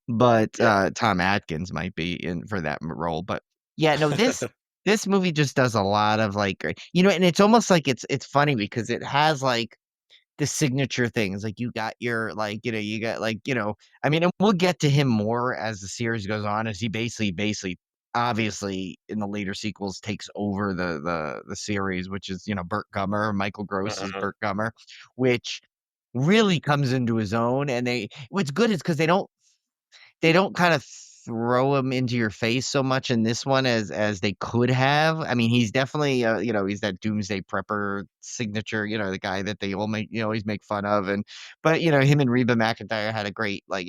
but
yeah.
Tom Atkins might be in for that role. But yeah, no, this movie just does a lot of like, and it's almost like it's funny because it has like the signature things, like, you got your, like, you got, like, I mean, and we'll get to him more as the series goes on, as he basically, obviously, in the later sequels, takes over the series, which is, Burt Gummer, Michael Gross is
Mhm.
Burt Gummer, which really comes into his own, and what's good is because they don't kind of throw him into your face so much in this one as they could have. I mean, he's definitely, he's that doomsday prepper signature, the guy that they all make, always make fun of. But, him and Reba McEntire had a great, like,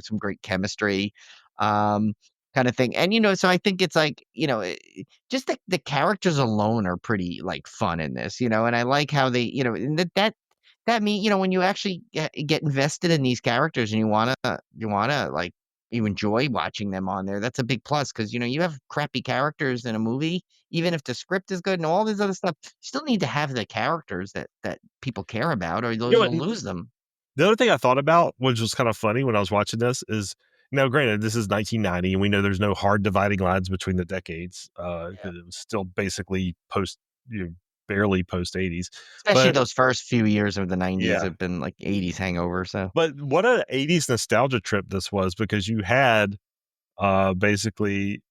some great chemistry, um, kind of thing. And, so I think it's like, just the characters alone are pretty like fun in this, and I like how they, and that mean, when you actually get invested in these characters and you wanna like you enjoy watching them on there, that's a big plus because, you have crappy characters in a movie, even if the script is good and all this other stuff, you still need to have the characters that people care about or
You know what?
you'll lose them.
The other thing I thought about, which was kind of funny when I was watching this, is now, granted, this is 1990, and we know there's no hard dividing lines between the decades,
Yeah.
because it was still basically you know, barely post 80s.
Especially
But
those first few years of the '90s
yeah,
have been like '80s hangover, so
but what a 80s nostalgia trip this was, because you had basically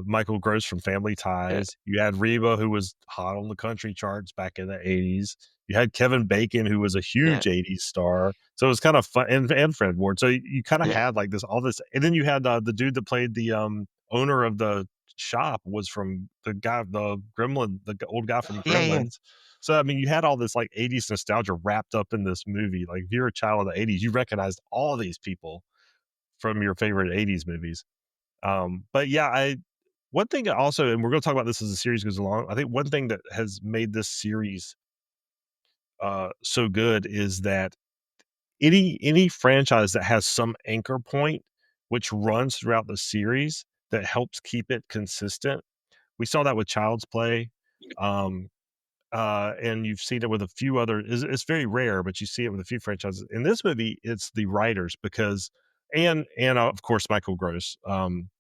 Michael Gross from Family
yeah.
Ties. You had Reba, who was hot on the country charts back in the 80s. You had Kevin Bacon, who was a
Yeah.
huge 80s star. So it was kind of fun, and Fred Ward. So you kind of
Yeah.
had like all this, and then you had the dude that played the owner of the shop was from the Gremlin, old guy from
Yeah, yeah.
Gremlins. So I mean, you had all this like 80s nostalgia wrapped up in this movie. Like if you're a child of the 80s, you recognized all these people from your favorite 80s movies. But yeah, I one thing also, and we're going to talk about this as the series goes along. I think one thing that has made this series so good is that any franchise that has some anchor point which runs throughout the series that helps keep it consistent. We saw that with Child's Play. Um, and you've seen it with a few other. It's very rare, but you see it with a few franchises. In this movie, it's the writers because, and of course Michael Gross.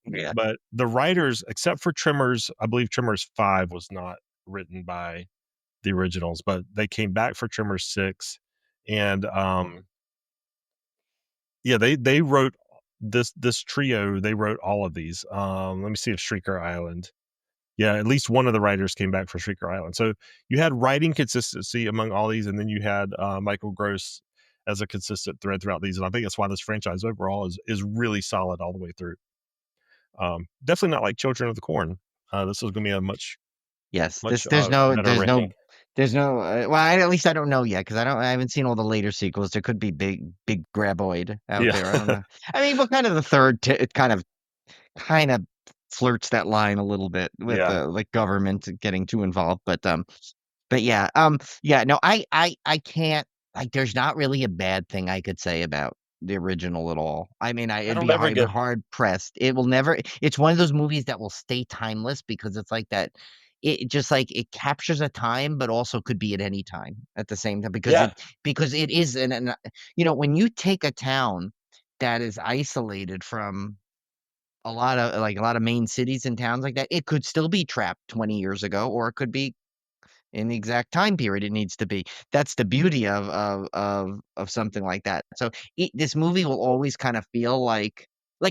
Yeah.
But the writers, except for Tremors, I believe Tremors 5 was not written by the originals, but they came back for Tremors 6, and yeah, they wrote this trio. They wrote all of these. Let me see if Shrieker Island. Yeah, at least one of the writers came back for Shrieker Island. So you had writing consistency among all these, and then you had Michael Gross as a consistent thread throughout these. And I think that's why this franchise overall is really solid all the way through. Definitely not like Children of the Corn. This is going to be a much
Yes,
much
there's no
better rating.
well, at least I don't know yet because I haven't seen all the later sequels. There could be big graboid out
Yeah,
there. I don't know. I mean, but kind of the third, it kind of flirts that line a little bit with
yeah.
the like government getting too involved. But yeah, yeah, no, I can't like. There's not really a bad thing I could say about the original at all. I mean, it'd
It'll
be
never get.
hard pressed. It will never. It's one of those movies that will stay timeless because it's like that. It just like it captures a time, but also could be at any time at the same time
Yeah,
because it is when you take a town that is isolated from a lot of main cities and towns like that, it could still be trapped 20 years ago, or it could be in the exact time period it needs to be. That's the beauty of something like that. So this movie will always kind of feel like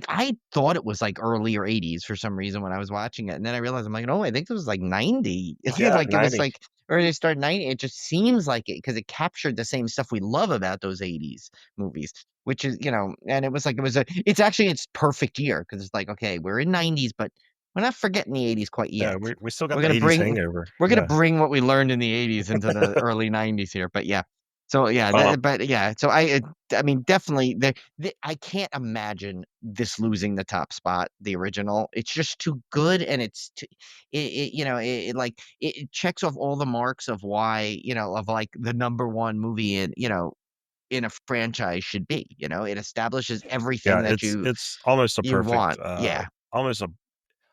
I thought it was like earlier '80s for some reason when I was watching it, and then I realized I'm like, no, I think it was like '90.
yeah,
Like it was
90.
like early start '90. It just seems like it because it captured the same stuff we love about those '80s movies. Which is, and it was like it's actually its perfect year because it's like okay, we're in '90s, but we're not forgetting the 80s quite
Yeah,
yet.
we still got
We're
the
gonna
80s
bring
hangover.
we're gonna
Yeah.
bring what we learned in the 80s into the early 90s here, but yeah. So, yeah,
Um,
but yeah, so I mean, definitely the I can't imagine this losing the top spot, the original. It's just too good, and it's too it checks off all the marks of why, of, like, the number 1 movie in a franchise should be, It establishes
yeah,
everything that
it's almost a
you
perfect,
want. Yeah.
almost a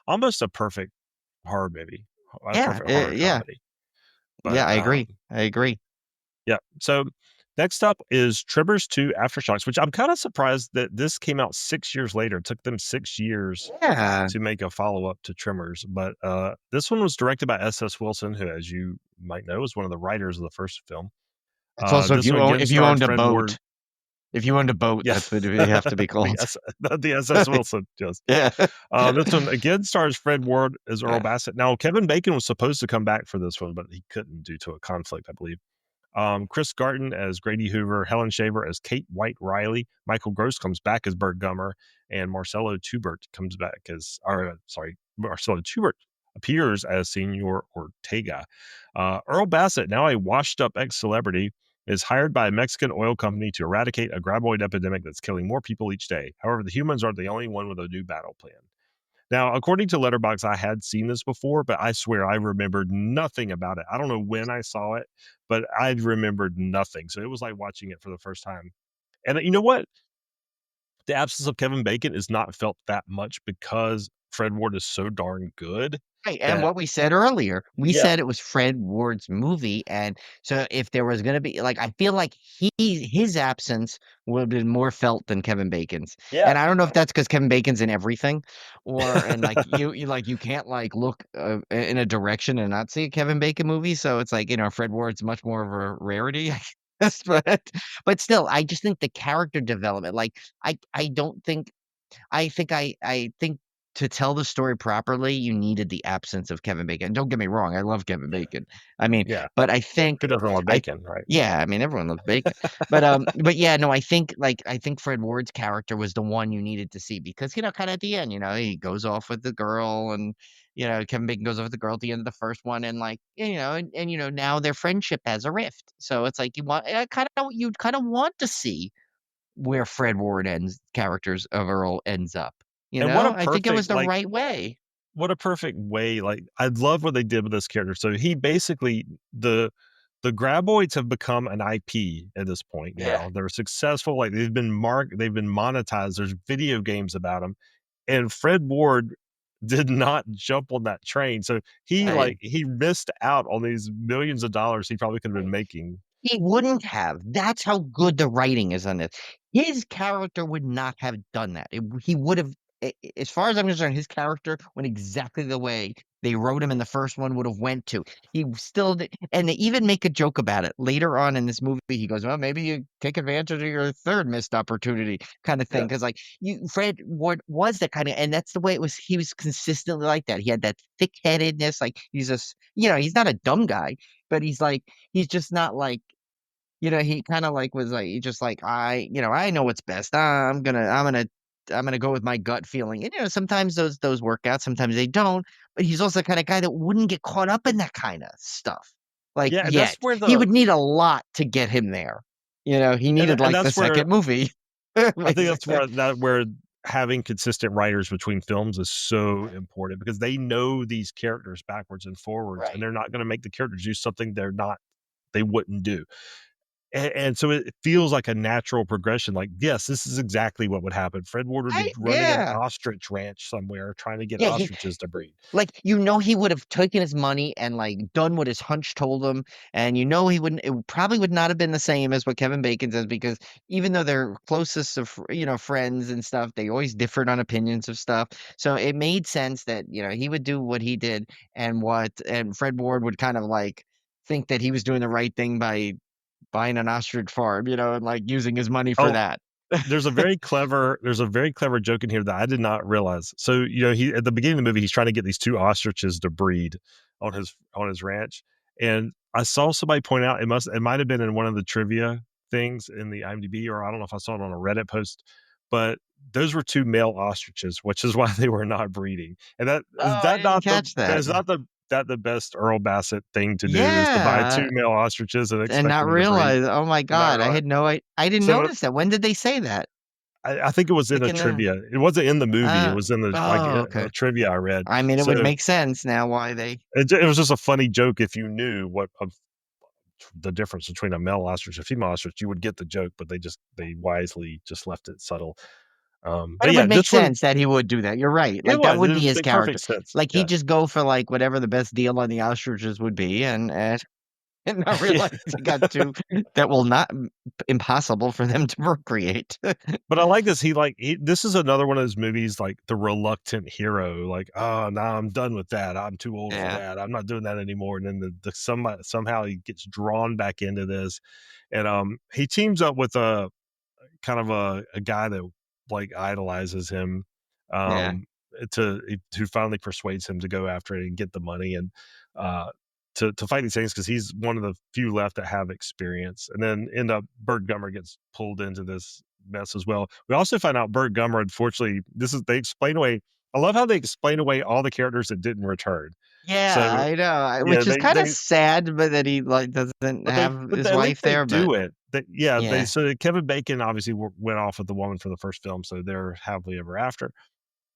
almost a perfect horror movie, a
Yeah,
perfect horror
yeah.
comedy.
Yeah,
But,
I agree. I agree.
yeah. So next up is Tremors 2 Aftershocks, which I'm kind of surprised that this came out 6 years later. It took them 6 years
Yeah.
to make a follow-up to Tremors, but, this one was directed by S.S. Wilson, who, as you might know, is one of the writers of the first film.
It's also
This one again
if you
starred
owned a
Fred Ward.
boat. If you owned a boat,
Yeah.
that's what they have to be
The
called.
S the S.S. Wilson, yes.
Yeah.
This one again stars Fred Ward as Earl
Yeah.
Bassett. Now, Kevin Bacon was supposed to come back for this one, but he couldn't due to a conflict, I believe. Chris Garton as Grady Hoover, Helen Shaver as Kate White Riley, Michael Gross comes back as Bert Gummer, and Marcelo Tubert comes back as, Marcelo Tubert appears as Senor Ortega. Earl Bassett, now a washed-up ex-celebrity, is hired by a Mexican oil company to eradicate a graboid epidemic that's killing more people each day. However, the humans are the only one with a new battle plan. Now, according to Letterboxd, I had seen this before, but I swear I remembered nothing about it. I don't know when I saw it, but I remembered nothing. So it was like watching it for the first time. And you know what? The absence of Kevin Bacon is not felt that much because Fred Ward is so darn good
Right, and
that,
what we said earlier, we
yeah,
said it was Fred Ward's movie, and so if there was gonna be like, I feel like his absence would have been more felt than Kevin Bacon's,
yeah,
and I don't know if that's because Kevin Bacon's in everything, and, like, you can't, like, look, in a direction and not see a Kevin Bacon movie, so it's like, Fred Ward's much more of a rarity, I guess, but still, I just think the character development, like, I don't think I think to tell the story properly, you needed the absence of Kevin Bacon. Don't get me wrong, I love Kevin Bacon. I mean,
yeah.
but I think
Who doesn't love
I
bacon, right?
yeah, I mean, everyone loves bacon. But yeah, no, I think Fred Ward's character was the one you needed to see because, kinda at the end, he goes off with the girl and, Kevin Bacon goes off with the girl at the end of the first one and, like, now their friendship has a rift. So it's like you kinda want to see where Fred Ward ends characters of Earl ends up,
And what a
I think it was
perfect,
the
like,
right way.
what a perfect way, like, I love what they did with this character. So he basically the graboids have become an IP at this point
Yeah.
now. They're successful, like, they've been monetized, there's video games about them, and Fred Ward did not jump on that train, so
Right.
he missed out on these millions of dollars he probably could have been making.
He wouldn't have. That's how good the writing is on this. His character would not have done that. He would have, as far as I'm concerned, his character went exactly the way they wrote him in the first one would have went to. He still did, and they even make a joke about it later on in this movie. He goes, "Well, maybe you take advantage of your third missed opportunity," kind of thing.
Yeah.
Because like Fred Ward was that kind of, and that's the way it was. He was consistently like that. He had that thick headedness. Like he's just, he's not a dumb guy, but he's just not like he kinda, like, was, like, he just, like, I know what's best. I'm gonna go with my gut feeling." And, sometimes those work out, sometimes they don't, but he's also the kinda guy that wouldn't get caught up in that kinda stuff, like,
Yeah, and that's
yet.
where
He
the
would need a lot to get him there. He needed,
and
like, the
that's where
second movie.
I think that's
Basically.
where having consistent writers between films is so important because they know these characters backwards and forwards, and
Right.
they're not gonna make the characters do something they wouldn't do. And so it feels like a natural progression, like, yes, this is exactly what would happen. Fred Ward would be
Right?
running an
Yeah.
ostrich ranch somewhere trying to get
Yeah, he
ostriches to breed.
Like, he would have taken his money and, like, done what his hunch told him, and he wouldn't probably would not have been the same as what Kevin Bacon does because even though they're closest of, friends and stuff, they always differed on opinions of stuff. So it made sense that, he would do what he did and Fred Ward would kind of, like, think that he was doing the right thing by buying an ostrich farm, and, like, using his money for
Oh,
that.
there's a very clever joke in here that I did not realize. So, he at the beginning of the movie, he's trying to get these 2 ostriches to breed on his ranch, and I saw somebody point out it might have been in one of the trivia things in the IMDb, or I don't know if I saw it on a Reddit post, but those were 2 male ostriches, which is why they were not breeding. And that is
Oh, I
that
didn't
not the
catch that.
that's not the best Earl Bassett thing to do is to buy 2
Yeah,
male ostriches and
and
expect
not
them to breed
realize, oh my
and not
god, I
realize.
had no I didn't
So
notice that. When did they say that?
I think it was in
Like
a
in the
trivia. It wasn't in the movie. It
uh,
was in the like
oh,
a
okay.
trivia I read.
I mean, it would
So
make sense now why they
it was just a funny joke if you knew what of the difference between a male ostrich and a female ostrich, you would get the joke, but they wisely just left it subtle.
but
But
it
yeah,
would make
this one
sense that he would do that. You're right.
it
Like, that
was
would
it
be
would
his
make
character.
perfect sense.
Like, he'd
Yeah.
just go for, like, whatever the best deal on the ostriches would be and and not
Yeah.
realize he got 2 that will not impossible for them to procreate.
But I like this. This is another one of those movies like the reluctant hero, like, "Oh, no, I'm done with that. I'm too old for
Yeah,
that. I'm not doing that anymore." And then somehow he gets drawn back into this, and he teams up with a kind of a guy that like idolizes him,
yeah.
um, who finally persuades him to go after it and get the money and uh, to fight these things because he's one of the few left that have experience. And then end up Bert Gummer gets pulled into this mess as well. We also find out Bert Gummer, unfortunately, this is they explain away. I love how they explain away all the characters that didn't return.
Yeah,
So
I know,
yeah,
which is kinda sad, but that he, like, doesn't have
but
his
at least
wife
they
there, but
do it. Yeah, they
yeah.
so Kevin Bacon obviously went off with the woman from the first film, so they're happily ever after.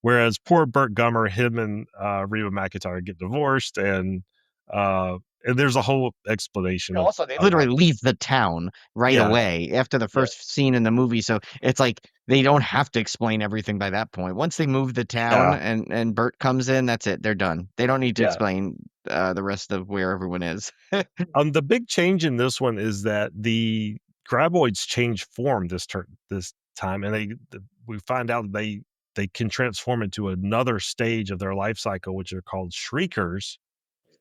Whereas poor Burt Gummer, him and Reba McEntire get divorced, uh, and there's a whole explanation of
Also, they
how.
literally leave the town right
Yeah,
away after the
yeah,
first scene in the movie, so it's like they don't have to explain everything by that point. Once they move the town
yeah,
and Bert comes in, that's it, they're done. They don't need to
yeah.
explain, the rest of where everyone is.
The big change in this one is that the graboids change form this time, and we find out they can transform into another stage of their life cycle, which are called shriekers,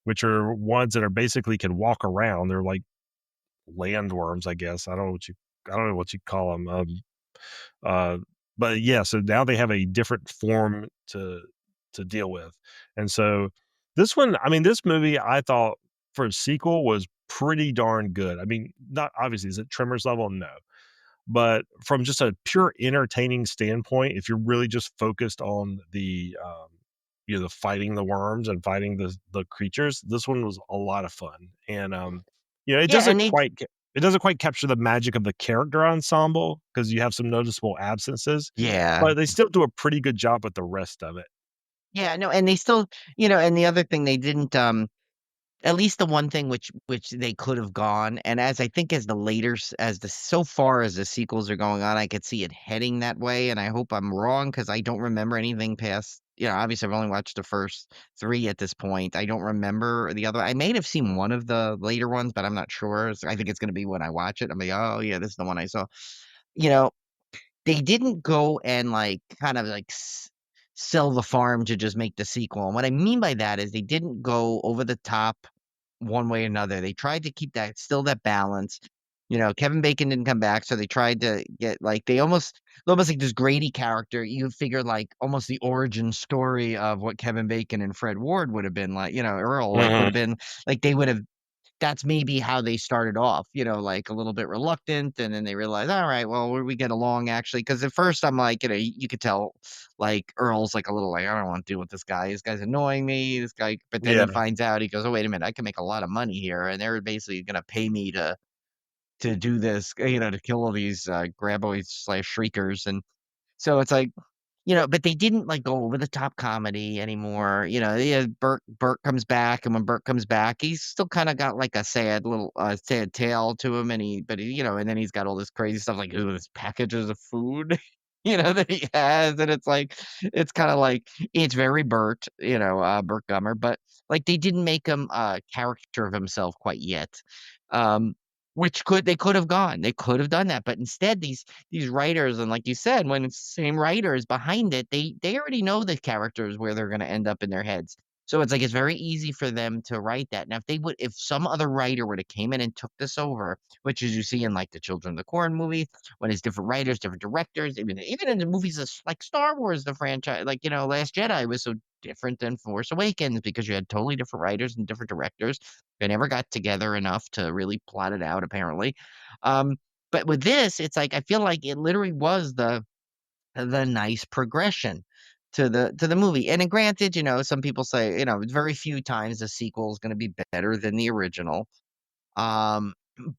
which are ones that are basically can walk around. They're like landworms, I guess. I don't know what you call them. Uh, but yeah, so now they have a different form to deal with, and so this one, I mean, this movie, I thought for a sequel was pretty darn good. I mean, not obviously is it Tremors level, no, but from just a pure entertaining standpoint, if you're really just focused on the fighting the worms and fighting the creatures, this one was a lot of fun. And it
Yeah, and
doesn't
they
quite capture the magic of the character ensemble because you have some noticeable absences,
yeah.
but they still do a pretty good job with the rest of it.
Yeah, no, and they still and the other thing they didn't, at least the one thing which they could have gone, and as I think as the later s as the so far as the sequels are going on, I could see it heading that way, and I hope I'm wrong because I don't remember anything past obviously, I've only watched the first 3 at this point. I don't remember the other I may have seen one of the later ones, but I'm not sure, so I think it's gonna be when I watch it, I'm like, "Oh, yeah, this is the one I saw." You know, they didn't go and, like, kind of, like, sell the farm to just make the sequel, and what I mean by that is they didn't go over the top one way or another. They tried to keep that balance. Kevin Bacon didn't come back, so they tried to get like they almost like this Grady character. You figure like almost the origin story of what Kevin Bacon and Fred Ward would have been like, Earl like would have
Mhm.
been like they would have that's maybe how they started off, like a little bit reluctant, and then they realized, all right, well, we get along actually. Because at first I'm like, you could tell, like Earl's like a little like, I don't want to deal with this guy. This guy's annoying me. This guy, but then he
Yeah.
finds out, he goes, oh wait a minute, I can make a lot of money here, and they're basically gonna pay me to do this, to kill all these graboids slash shriekers, and so it's like but they didn't, like, go over the top comedy anymore, yeah, Bert comes back, and when Bert comes back, he's still kinda got, like, a sad little, sad tale to him, and and then he's got all this crazy stuff, like, ooh, this packages of food, that he has, and it's kinda like it's very Bert, Bert Gummer, but, like, they didn't make him a character of himself quite yet, um, which they could have gone, they could have done that, but instead, these writers and like you said, when it's the same writers behind it, they already know the characters where they're gonna end up in their heads. So it's like it's very easy for them to write that. Now if some other writer would have came in and took this over, which as you see in like the Children of the Corn movie, when it's different writers, different directors, even in the movies like Star Wars, the franchise, like Last Jedi was so different than Force Awakens because you had totally different writers and different directors. They never got together enough to really plot it out, apparently. Um, but with this, it's like I feel like it literally was the nice progression to the movie. And then granted, some people say, very few times the sequel is going to be better than the original. Um,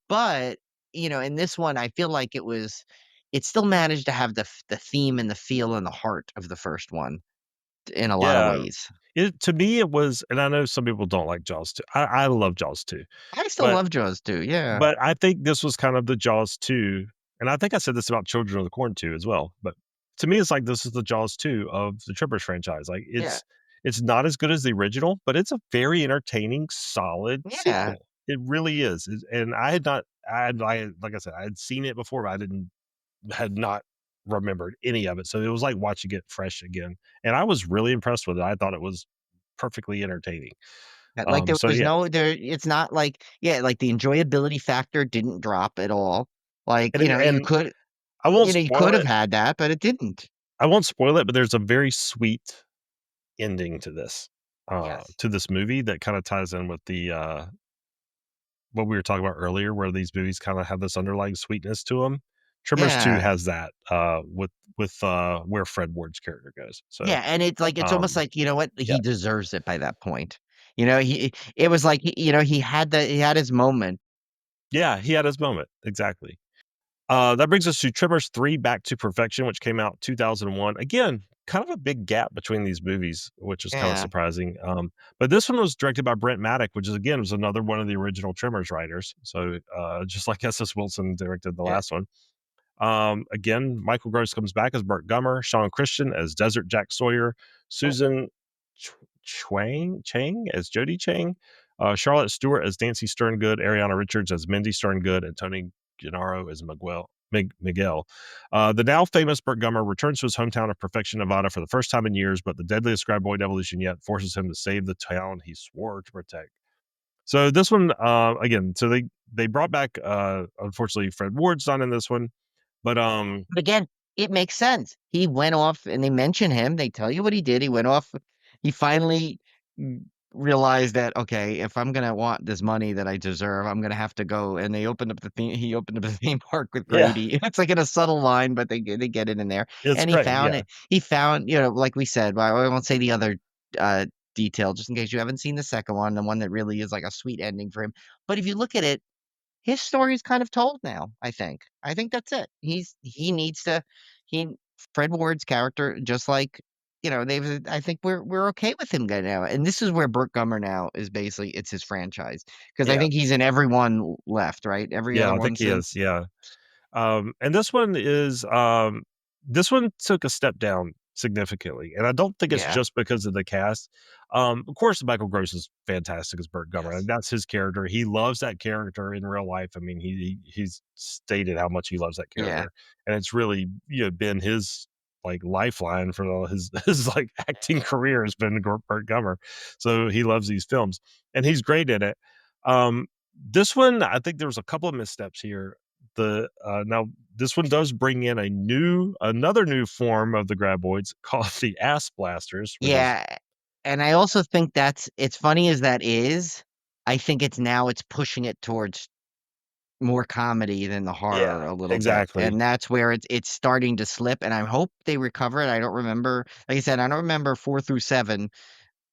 but in this one, I feel like it still managed to have the theme and the feel and the heart of the first one in a lot of
Yeah.
ways.
To me, it was, and I know some people don't like Jaws 2. I love Jaws 2,
I still
but
love Jaws too. Yeah.
I think this was kind of the Jaws 2, and I think I said this about Children of the Corn 2 as well, but to me, it's like this is the Jaws 2 of the Tremors franchise. Like,
Yeah.
it's not as good as the original, but it's a very entertaining, solid
Yeah.
sequel. It really is, and I had not I like I said, I had seen it before, but had not remembered any of it, so it was like watching it fresh again, and I was really impressed with it. I thought it was perfectly entertaining.
Like there
So
was
yeah,
no there it's not like yeah, like the enjoyability factor didn't drop at all. Like,
and I won't
you could
spoil
have
it.
had that, but it didn't.
I won't spoil it, but there's a very sweet ending
Yes.
to this movie that kinda ties in with what we were talking about earlier, where these movies kinda have this underlying sweetness to them. Tremors 2
Yeah.
has that, where Fred Ward's character goes. So,
Yeah, and it's like it's almost
um,
like, you know what?
yeah.
He deserves it by that point. It was like he had his moment.
Yeah, he had his moment, exactly. That brings us to Tremors 3: Back to Perfection, which came out 2001. Again, kind of a big gap between these movies, which is kinda
Yeah.
surprising, but this one was directed by Brent Maddock, which is, again, was another one of the original Tremors writers, so, just like S.S. Wilson directed the
Yeah.
last one. Again, Michael Gross comes back as Burt Gummer, Sean Christian as Desert Jack Sawyer,
Oh,
Susan Ch Chang as Jodie Chang, Charlotte Stewart as Nancy Sterngood, Ariana Richards as Mindy Sterngood, and Tony Gennaro as Miguel. The now famous Burt Gummer returns to his hometown of Perfection, Nevada for the first time in years, but the deadliest graboid evolution yet forces him to save the town he swore to protect. So this one, again, so they brought back, unfortunately, Fred Ward's not in this one, but,
but again, it makes sense. He went off and they mention him, they tell you what he did. He went off, he finally realized that, okay, if I'm gonna want this money that I deserve, I'm gonna have to go. And he opened up the theme park with
yeah,
Grady. It's like in a subtle line, but they get it in there.
it's
And he
great,
found
yeah.
it. He found, like we said, well, I won't say the other uh detail just in case you haven't seen the second one, the one that really is like a sweet ending for him. But if you look at it, his story is kind of told now, I think. I think that's it. He needs to he Fred Ward's character, just like, I think we're okay with him getting out. And this is where Burt Gummer now is basically it's his franchise. Because I
Yeah,
think he's in every one left, right? Every
yeah,
other
I
one
think he is,
since.
yeah. And this one took a step down significantly, and I don't think it's
Yeah.
just because of the cast. Of course, Michael Gross is fantastic as Burt Gummer, and
Yes.
that's his character. He loves that character in real life. I mean, he's stated how much he loves that
Yeah.
character, and it's really been his like lifeline for all his like acting career has been Burt Gummer. So he loves these films, and he's great in it. This one, I think there was a couple of missteps here. Now this one does bring in another new form of the graboids called the ass blasters, which is
Yeah. And I also think that's it's funny as that is, I think it's pushing it towards more comedy than the
yeah,
horror a little bit,
exactly.
and that's where it's starting to slip, and I hope they recover it. I don't remember, like I said, I don't remember 4 through 7.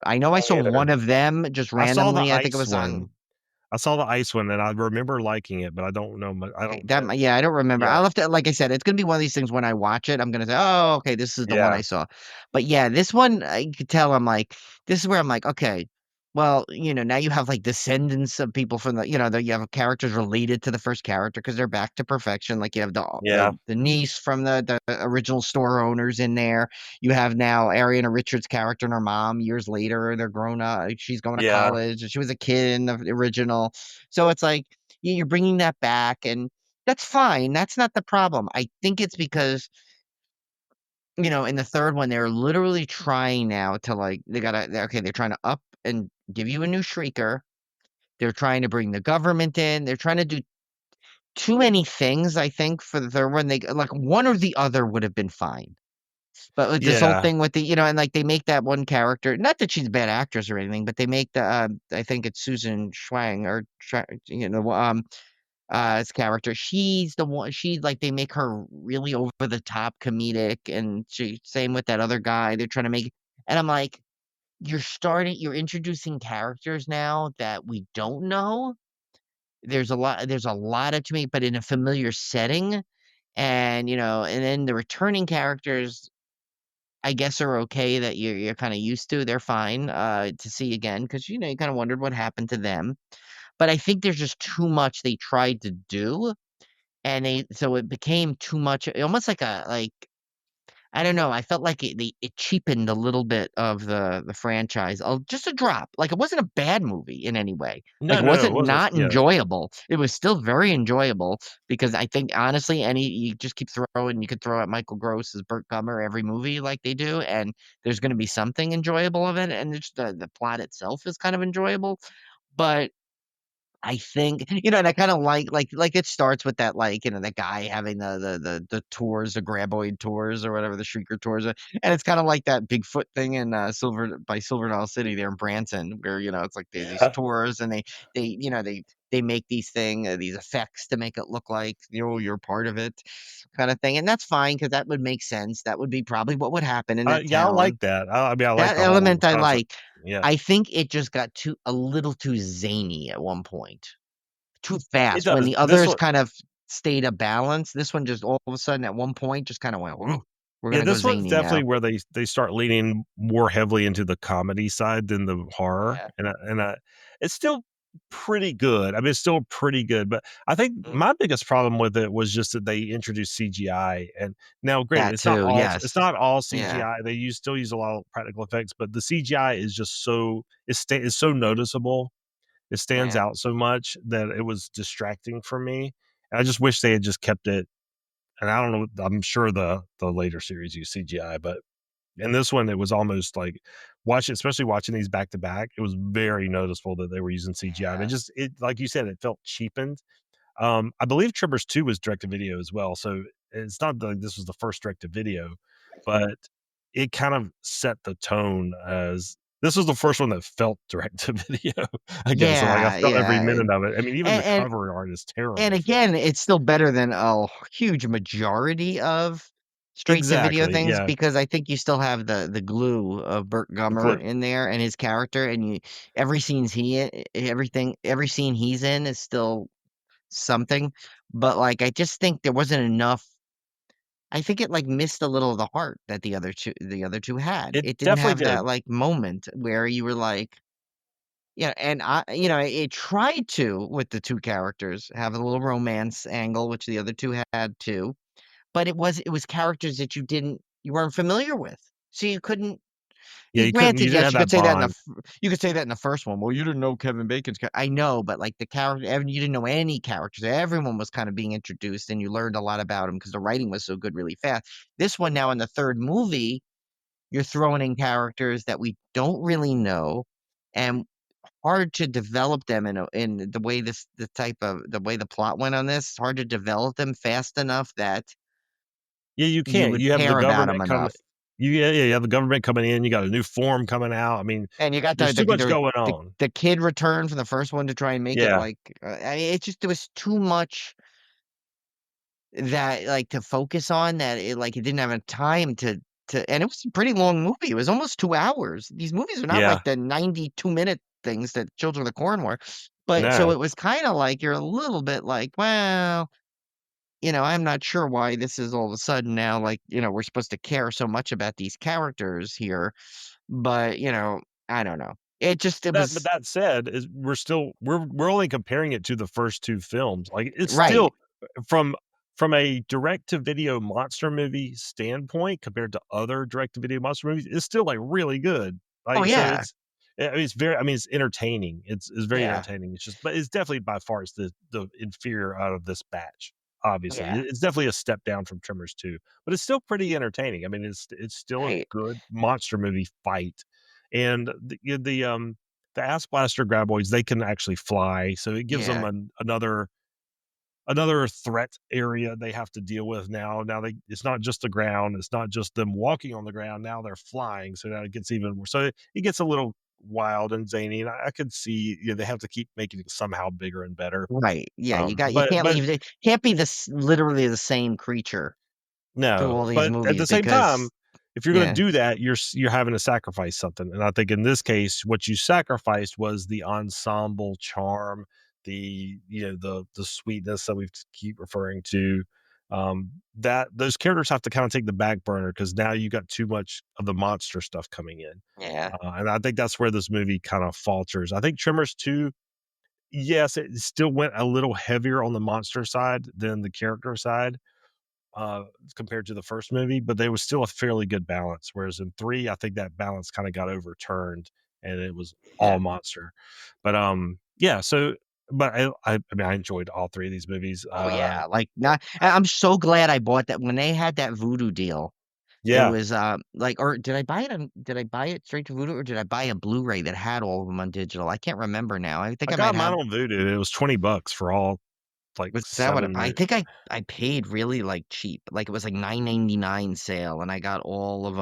I know I
I
saw
don't either.
one of them just
I saw the
randomly, I think it
ice
was on.
one. I saw the ice one, and I remember liking it, but I
Okay,
don't
that
know.
yeah, I don't remember.
Yeah,
I'll have to like I said, it's gonna be one of these things when I watch it, I'm gonna say, "Oh, okay, this is the one I
yeah,
saw." But yeah, this one I could tell I'm like, this is where I'm like, okay, well, now you have like descendants of people from you have characters related to the first character because they're back to perfection. Like you have
yeah,
the niece from the original store owners in there. You have now Ariana Richards' character and her mom years later. They're grown up. She's going to
yeah,
college. She was a kid in the original. So it's like you're bringing that back, and that's fine. That's not the problem. I think it's because, in the third one, they're literally trying now to like, okay, they're trying to up and give you a new shrieker. They're trying to bring the government in. They're trying to do too many things, I think, for the third one. They like one or the other would have been fine. But with this whole
yeah,
thing with and like they make that one character, not that she's a bad actress or anything, but they make I think it's Susan Schwang or, his character. She's the one. She like they make her really over the top comedic, and she same with that other guy. They're trying to make, and I'm like, you're introducing characters now that we don't know. There's a lot of to me, but in a familiar setting, and and then the returning characters, I guess, are okay that you're kind of used to. They're fine to see again because you kind of wondered what happened to them. But I think there's just too much they tried to do, and so it became too much, almost like I don't know, I felt like it cheapened a little bit of the franchise, just a drop. Like, it wasn't a bad movie in any way. Like,
No,
it
no, it
wasn't
wasn't.
not
Yeah.
enjoyable. It was still very enjoyable because I think, honestly, you just keep throwing you could throw out Michael Gross as Burt Gummer every movie like they do, and there's gonna be something enjoyable of it, and just the plot itself is kind of enjoyable. But I think, and I kinda like, it starts with that, like, that guy having the tours, the graboid tours or whatever, the Shrieker tours, and it's kinda like that Bigfoot thing in, Silver Dollar City there in Branson, where, it's like these tours, and they make these effects to make it look like, you're part of it kinda thing, and that's fine because that would make sense. That would be probably what would happen in that
Yeah, I like
town.
that. I mean, I like
That
the whole
element I
concept.
like.
Yeah.
I think it just got a little too zany at one point. Too
It
fast when
does.
the
This
others
one
kind of stayed a balance. This one just all of a sudden at one point just kinda went, "Whoa, we're
Yeah,
gonna go
this one's
zany
definitely
now."
where they start leaning more heavily into the comedy side than the horror,
Yeah.
and it's still pretty good. I mean, it's still pretty good, but I think
Mm.
my biggest problem with it was just that they introduced CGI, and now granted,
That too,
it's
yes.
not all
Yeah,
CGI. They still use a lot of practical effects, but the CGI is just is so noticeable. It stands
yeah.
out so much that it was distracting for me, and I just wish they had just kept it. And I don't know, I'm sure the later series use CGI, but in this one, it was almost like especially watching these back to back, it was very noticeable that they were using CGI. And
Yeah.
it like you said, it felt cheapened. I believe Tremors 2 was direct to video as well. So it's not like this was the first direct to video, but it kind of set the tone as this was the first one that felt direct to video, I guess. So like I
Yeah,
felt every
yeah,
minute of it. I mean, even the
and
cover art is
and
terrible for it.
again, it's still better than a huge majority of straight to video
Exactly.
things
Yeah.
because I think you still have the glue of Burt
The
Gummer
glue.
in there and his character, and every scene he's in is still something, but, like, I just think there wasn't enough. I think it, like, missed a little of the heart that the other two had.
It
It didn't
definitely
have that,
did.
like, moment where you were like, yeah, and it tried to, with the 2 characters, have a little romance angle, which the other 2 had too, but it was characters that you weren't familiar with, so you couldn't.
Yeah, you
Granted,
didn't
yes,
have that bond.
you could say that in the first one. Well, you didn't know Kevin Bacon's I know, but, like, the character you didn't know any characters. Everyone was kinda being introduced, and you learned a lot about them because the writing was so good really fast. This one now in the 3rd movie, you're throwing in characters that we don't really know, and hard to develop them in the way the plot went on this, it's hard to develop them fast enough that
Yeah, you
you
can't.
would
You have the
care about them
government coming.
enough.
You have the government coming in, you got a new form coming out. I mean,
And you got
there's too much going
the
on.
the kid return from the first one to try and make it
Yeah.
like, I mean, it just there was too much that, like, to focus on that it didn't have enough time and it was a pretty long movie. It was almost 2 hours. These movies are not
Yeah.
like the 92-minute things that Children of the Corn were. But so
No.
it was kinda like you're a little bit like, "Well, I'm not sure why this is all of a sudden now, like, we're supposed to care so much about these characters here." But, I don't know. It
But
was
that said, is we're only comparing it to the first 2 films. Like, it's still
right.
from a direct to video monster movie standpoint compared to other direct to video monster movies, it's still, like, really good.
Oh,
Like, so
yeah.
it's entertaining. It's very
Yeah.
entertaining. It's just but it's definitely by far it's the inferior out of this batch, obviously.
Yeah.
It's definitely a step down from Tremors 2, but it's still pretty entertaining. I mean, it's still a
Right.
good monster movie fight. And the ass blaster graboids, they can actually fly, so it gives them
Yeah.
another threat area they have to deal with now. Now it's not just the ground, it's not just them walking on the ground, now they're flying, so now it gets even worse. So it gets a little wild and zany, and I could see, they have to keep making it somehow bigger and better.
Right. Yeah, you
But
can't leave it can't be this literally the same creature through
no,
all these
but at
movies
the same time,
because
if you're gonna
yeah.
do that, you're having to sacrifice something, and I think in this case, what you sacrificed was the ensemble charm, the sweetness that we keep referring to, that those characters have to kinda take the back burner because now you got too much of the monster stuff coming in,
Yeah.
and I think that's where this movie kinda falters. I think Tremors 2, yes, it still went a little heavier on the monster side than the character side, uh, compared to the first movie, but there was still a fairly good balance. Whereas in 3, I think that balance kind of got overturned and it was all
Yeah.
monster. But yeah, so but I mean I enjoyed all 3 of these movies.
Oh, yeah, like, not I'm so glad I bought that when they had that Voodoo deal. It
Yeah,
was, like or did I buy it straight to Voodoo, or did I buy a Blu-ray that had all of them on digital? I can't remember now. I think
I
I might
got mine
have
on Vudu. It was $20 for all like
was that what
7
I think I paid really, like, cheap, like, it was, like, 9.99 sale, and I got all of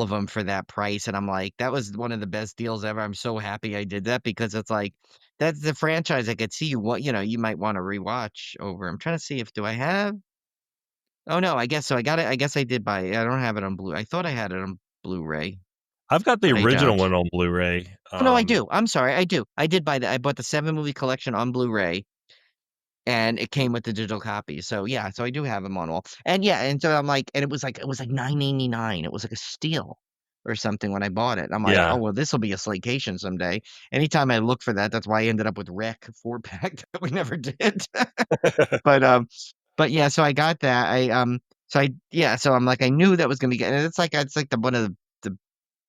them for that price, and I'm like, "That was one of the best deals ever." I'm so happy I did that because it's like, that's the franchise I could see you might wanna rewatch over. I'm trying to see if do I have oh, no, I guess so. I got it I guess I did buy it. I don't have it on I thought I had it on Blu-ray,
I've got the
but I
original
don't.
one on Blu-ray.
Oh, no, I do. I'm sorry, I do. I did buy that. I bought the 7-movie collection on Blu-ray, and it came with the digital copy. So, yeah, so I do have them on all. And, yeah, and so I'm like and it was like 9.99. It was like a steal or something when I bought it. I'm like, "Oh,
Yeah.
well, this'll be a Slaycation someday." Anytime I look for that, that's why I ended up with Wreck 4-pack that we never did. But, but yeah, so I got that. So I yeah, so I'm like, I knew that was gonna be good, and it's like the one of the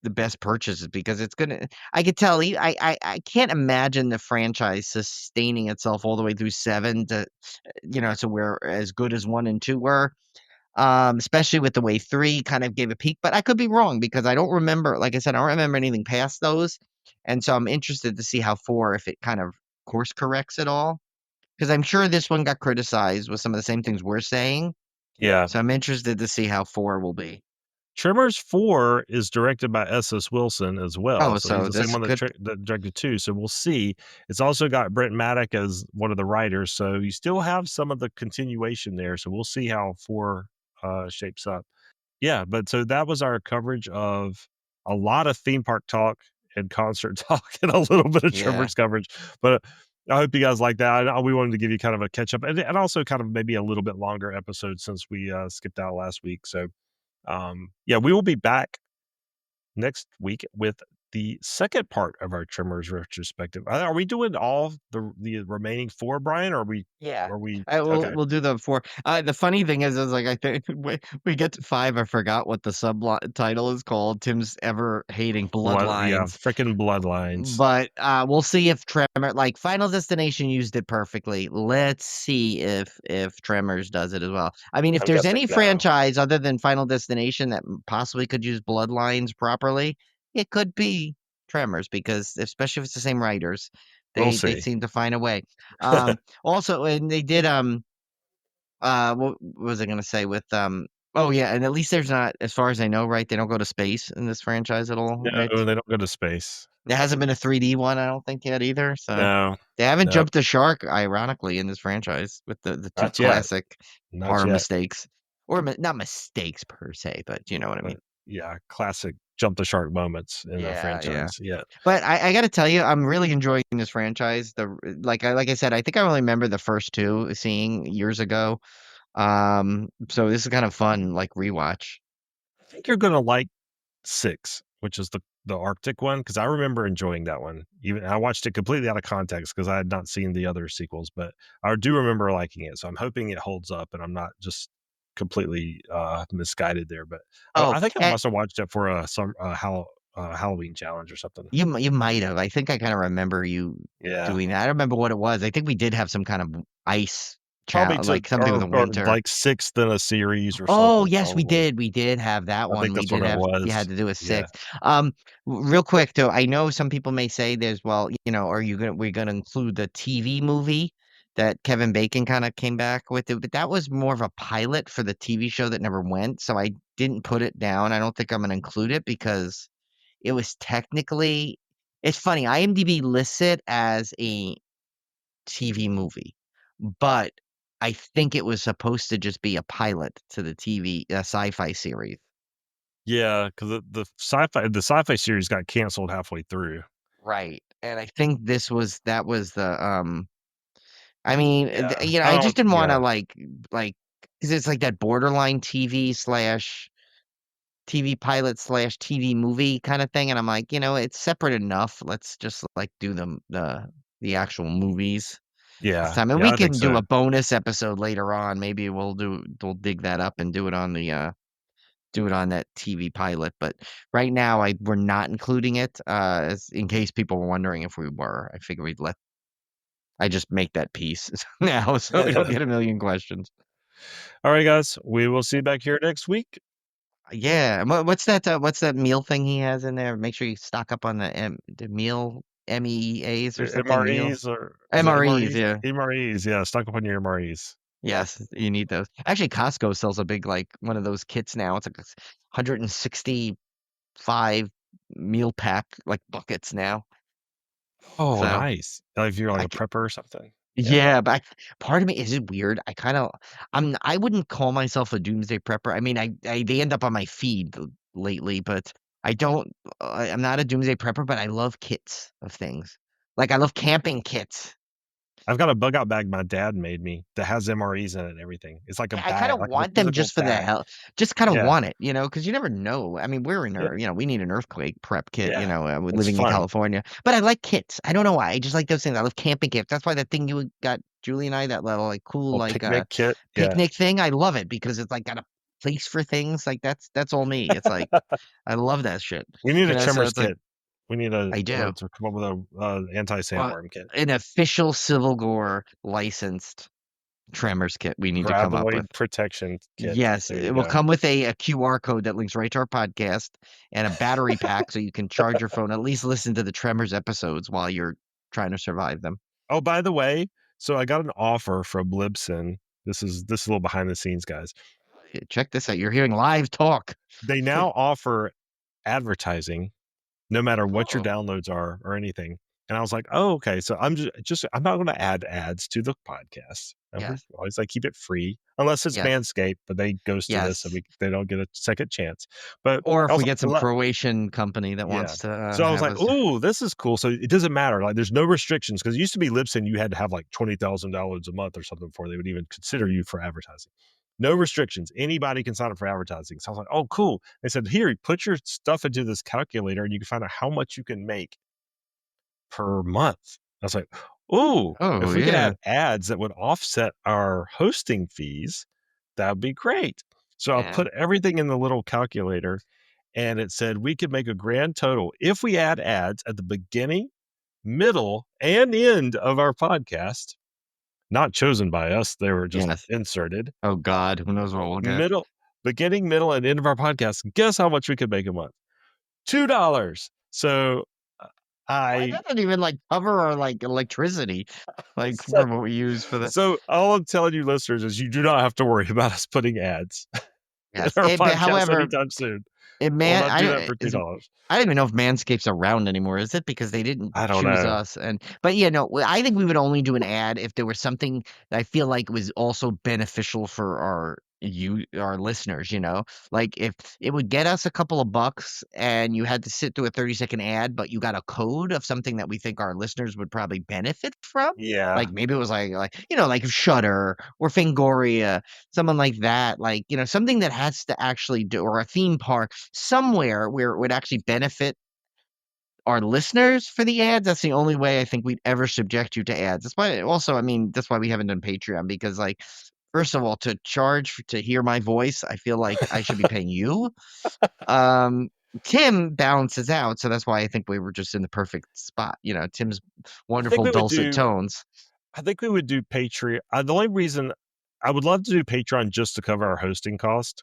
the best purchases because it's gonna I could tell I can't imagine the franchise sustaining itself all the way through 7 to so we're as good as 1 and 2 were, especially with the way 3 kind of gave a peak, but I could be wrong because I don't remember like I said, I don't remember anything past those, and so I'm interested to see how 4 if it kind of course corrects it all. 'Cause I'm sure this one got criticized with some of the same things we're saying,
Yeah.
so I'm interested to see how 4 will be.
Tremors 4 is directed by S.S. Wilson as well,
Oh,
so he's
so
the same
this
one
could
that directed 2, so we'll see. It's also got Brent Maddock as one of the writers, so you still have some of the continuation there, so we'll see how 4, shapes up. Yeah, but so that was our coverage of a lot of theme park talk and concert talk and a little bit of
yeah.
Tremors coverage, but I hope you guys like that. I know we wanted to give you kind of a catch up and also kind of maybe a little bit longer episode since we, skipped out last week, so yeah, we will be back next week with the second part of our Trimmers retrospective. Are we doing all the remaining 4, Brian? Or
Yeah.
are we
I will
okay?
we'll do the 4. The funny thing is like I think we get to 5, I forgot what the title is called, Tim's ever hating
Yeah,
Bloodlines.
freaking bloodlines.
But, we'll see if Final Destination used it perfectly. Let's see if Tremors does it as well. I mean, if
I'm
there's
guessing
any
no.
franchise other than Final Destination that possibly could use Bloodlines properly, it could be Tremors because especially if it's the same writers,
We'll
they
see.
seem to find a way. Also, and they did, what was I gonna say with, oh, yeah, and at least there's not as far as I know, right, they don't go to space in this franchise at all, right?
No, they don't go to space.
There hasn't been a 3D one, I don't think yet either, so
No,
they haven't
no,
jumped the shark, ironically, in this franchise with the 2
not yet.
classic
Not
horror
yet.
mistakes, or not mistakes per se, but you know what I
But
mean.
yeah, classic jump the shark moments in the
Yeah, yeah.
franchise. Yeah.
But I gotta tell you, I'm really enjoying this franchise. Like I said, I think I only remember the first 2 seeing years ago, so this is kind of fun, like, rewatch.
I think you're gonna like 6, which is the Arctic one, because I remember enjoying that one. Even I watched it completely out of context because I had not seen the other sequels, but I do remember liking it. So I'm hoping it holds up and I'm not just completely misguided there. But
Oh,
I think I
and
must have watched it for Halloween challenge or something.
you might have. I think I kinda remember you
Yeah.
doing that. I don't remember what it was. I think we did have some kind of ice
Probably
like, something with the
or
winter.
like sixth in a series or
Oh,
something,
yes, we
probably.
did. We did have that
I think
one. We
that's what
did
it
have you
was.
had to do a
Yeah.
6. Real quick, though, I know some people may say there's well, are you gonna we're gonna include the TV movie that Kevin Bacon kinda came back with it, but that was more of a pilot for the TV show that never went, so I didn't put it down. I don't think I'm gonna include it because it was technically. It's funny. IMDb lists it as a TV movie, but I think it was supposed to just be a pilot to the sci-fi series.
Yeah, because the sci-fi series got canceled halfway through.
Right. And I think that was the I mean,
Yeah,
I
I
just
don't.
didn't want to
Yeah,
like because it's like that borderline TV pilot / TV movie kind of thing, and I'm like, it's separate enough. Let's just like do the actual movies this
yeah,
time, and
yeah.
we
I think
can do
so.
a bonus episode later on. Maybe we'll dig that up and do it on that TV pilot. But right now, we're not including it, in case people were wondering if we were. I figure I just make that piece now, so we don't get a million questions.
All right, guys. We will see you back here next week.
Yeah, and what's that meal thing he has in there? Make sure you stock up on the meal MEAs or something. Meal
MREs, or is it
MREs,
MREs?
yeah.
MREs, yeah. Stock up on your MREs.
Yes, you need those. Actually, Costco sells a big like one of those kits now. It's like 165 meal pack like buckets now.
Oh,
So
nice. Like if you're like
I
a prepper or something. Yeah.
Yeah, but part of me is it weird. I wouldn't call myself a doomsday prepper. I mean, they end up on my feed lately, but I don't. I'm not a doomsday prepper, but I love kits of things. Like I love camping kits.
I've got a bug out bag my dad made me that has MREs in it and everything. It's like a
Yeah, I kind
bag,
of
like a
want them
physical
just for the
bag.
hell, just kind of
Yeah.
want it, because you never know. I mean,
Yeah.
we need an earthquake prep kit,
Yeah.
we're
It's
living in
fun.
California. But I like kits. I don't know why. I just like those things. I love camping kits. That's why that thing you got, Julie and I, that little like cool
A
like
picnic kit. Yeah.
picnic thing. I love it because it's like got a place for things. Like that's all me. It's like I love that shit.
We need a
So
Tremors
it's like
kit. We need a
I do.
to come up with a
Well,
anti-sandworm kit.
an official Civil Gore licensed Tremors kit we need to come up with.
Graboid protection kit.
Yes,
There you
it will
go.
come with a QR code that links right to our podcast and a battery pack so you can charge your phone, at least listen to the Tremors episodes while you're trying to survive them.
Oh, by the way, so I got an offer from Libsyn. This is a little behind the scenes, guys.
Check this out. You're hearing live talk.
They now offer advertising no matter what your
Oh,
downloads are or anything. And I was like, oh, okay. So I'm not going to add ads to the podcast. And we
yes.
always like keep it free unless it's
Yes.
Manscaped, but they ghosted us, so
Yes.
they don't get a second chance. But
Or
I
if
was
we get some
like,
Croatian company that
yeah.
wants to
So I was
have
like,
us.
"Oh, this is cool." So it doesn't matter. Like, there's no restrictions because it used to be Libsyn. You had to have like 20,000 downloads a month or something before they would even consider you for advertising. No restrictions. Anybody can sign up for advertising. So I was like, "Oh, cool." They said, "Here, put your stuff into this calculator, and you can find out how much you can make per month." I was like, "Oh,
Oh,
if we could
yeah.
add ads that would offset our hosting fees, that would be great." So I
Yeah.
put everything in the little calculator, and it said we could make a grand total if we add ads at the beginning, middle, and end of our podcast. Not chosen by us; they were just
Yes.
inserted.
Oh, God. Who knows what we'll get?
Beginning, middle, and end of our podcast. Guess how much we could make a month? $2. So
Why
I
doesn't even like cover our like electricity, like
so,
for what we use for the.
so all I'm telling you, listeners, is you do not have to worry about us putting ads in
Yes.
our
But
podcast
however,
anytime soon. I will
man,
not do that for $2.
I don't even know if Manscaped's around anymore. Is it because they didn't
I don't
choose
know.
us? But yeah, no, I think we would only do an ad if there was something that I feel like was also beneficial for our listeners. Like if it would get us a couple of bucks and you had to sit through a 30-second ad, but you got a code of something that we think our listeners would probably benefit from.
Yeah.
Like maybe it was like Shudder or Fangoria, someone like that, like something that has to actually do, or a theme park somewhere where it would actually benefit our listeners for the ads. That's the only way I think we'd ever subject you to ads. That's why also, I mean, that's why we haven't done Patreon, because like first of all, to charge to hear my voice, I feel like I should be paying you. Tim balances out, so that's why I think we were just in the perfect spot. Tim's
I think
wonderful
we would
dulcet
do
tones.
I think we would do Patreon. The only reason I would love to do Patreon just to cover our hosting cost.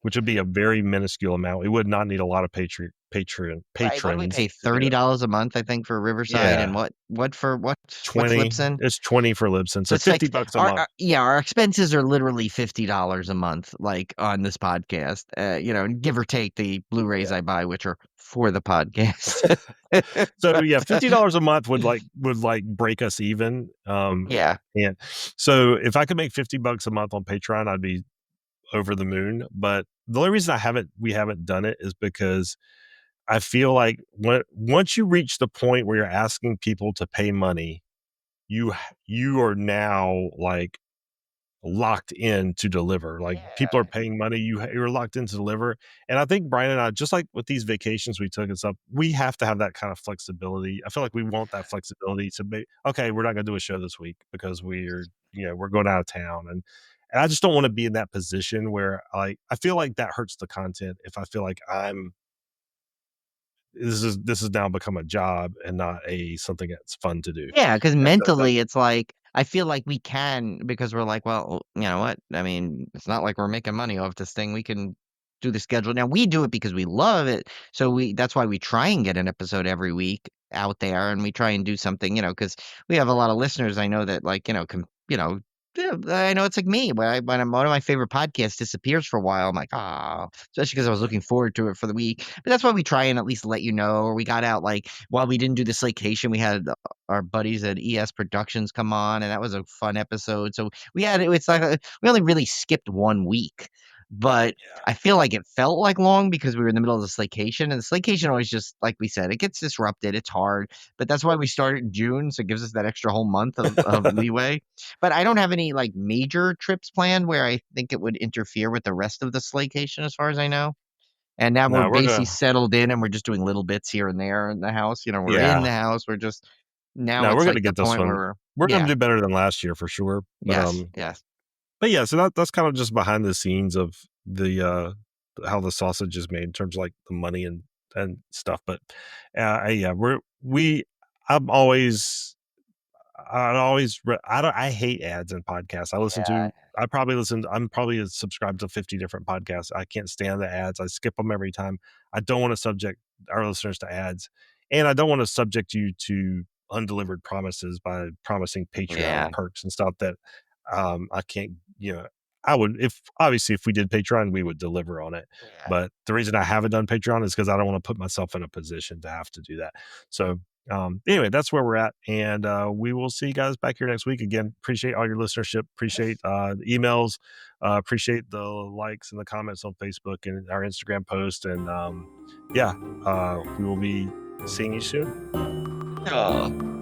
which would be a very minuscule amount. We would not need a lot of
Right, what do we
patrons
pay,
to do it.
$30 a month, I think, for Riverside, and
Yeah,
what for what's
20.
Libsyn?
It's 20 for Libsyn,
So
so
it's like
$50 a month.
our expenses are literally $50 a month, like, on this podcast, give or take the Blu-rays
Yeah.
I buy, which are for the podcast.
So yeah, $50 a month would break us even.
Yeah.
And so if I could make $50 a month on Patreon, I'd be over the moon. But the only reason we haven't done it is because I feel like once you reach the point where you're asking people to pay money, you are now like locked in to deliver. Like people are
Yeah.
paying money, you're locked in to deliver. And I think Brian and I, just like with these vacations we took and stuff, we have to have that kind of flexibility. I feel like we want that flexibility to be okay. We're not going to do a show this week because we're going out of town, and I just don't want to be in that position where I feel like that hurts the content if I feel like this has now become a job and not something that's fun to do.
Yeah, because
And so
mentally, it's like, I feel like we can because we're like, "Well, you know what? I mean, it's not like we're making money off this thing. We can do the schedule." Now, we do it because we love it, so that's why we try and get an episode every week out there, and we try and do something, because we have a lot of listeners I know that, like, yeah, I know it's like me, when one of my favorite podcasts disappears for a while, I'm like, "Ah," especially because I was looking forward to it for the week, but that's why we try and at least let you know, or we got out, like, while we didn't do the Slaycation, we had our buddies at ES Productions come on, and that was a fun episode. So it's like we only really skipped 1 week, but
yeah.
I feel like it felt like long because we were in the middle of the Slaycation, and the Slaycation always just like we said, it gets disrupted. It's hard, but that's why we started in June, so it gives us that extra whole month of leeway. But I don't have any like major trips planned where I think it would interfere with the rest of the Slaycation, as far as I know. And now we're
No, we're
basically
gonna
settled in and we're just doing little bits here and there in the house. We're in
yeah.
the house. We're just now
No, we're
it's
gonna
like the
get this
point
one.
where
We're gonna
yeah,
do better than last year for sure.
yes, yes.
But yeah, so that's kind of just behind the scenes of the how the sausage is made in terms of like the money and stuff. But yeah, we I'm always I always I don't I hate ads in podcasts.
Yeah.
I'm probably subscribed to 50 different podcasts. I can't stand the ads. I skip them every time. I don't want to subject our listeners to ads, and I don't want to subject you to undelivered promises by promising Patreon
Yeah.
perks and stuff that I can't, I would, if we did Patreon, we would deliver on it.
Yeah.
But the reason I haven't done Patreon is because I don't want to put myself in a position to have to do that. So anyway, that's where we're at, and we will see you guys back here next week. Again, appreciate all your listenership, appreciate the emails, appreciate the likes and the comments on Facebook and our Instagram post, and yeah, we will be seeing you soon.
Oh.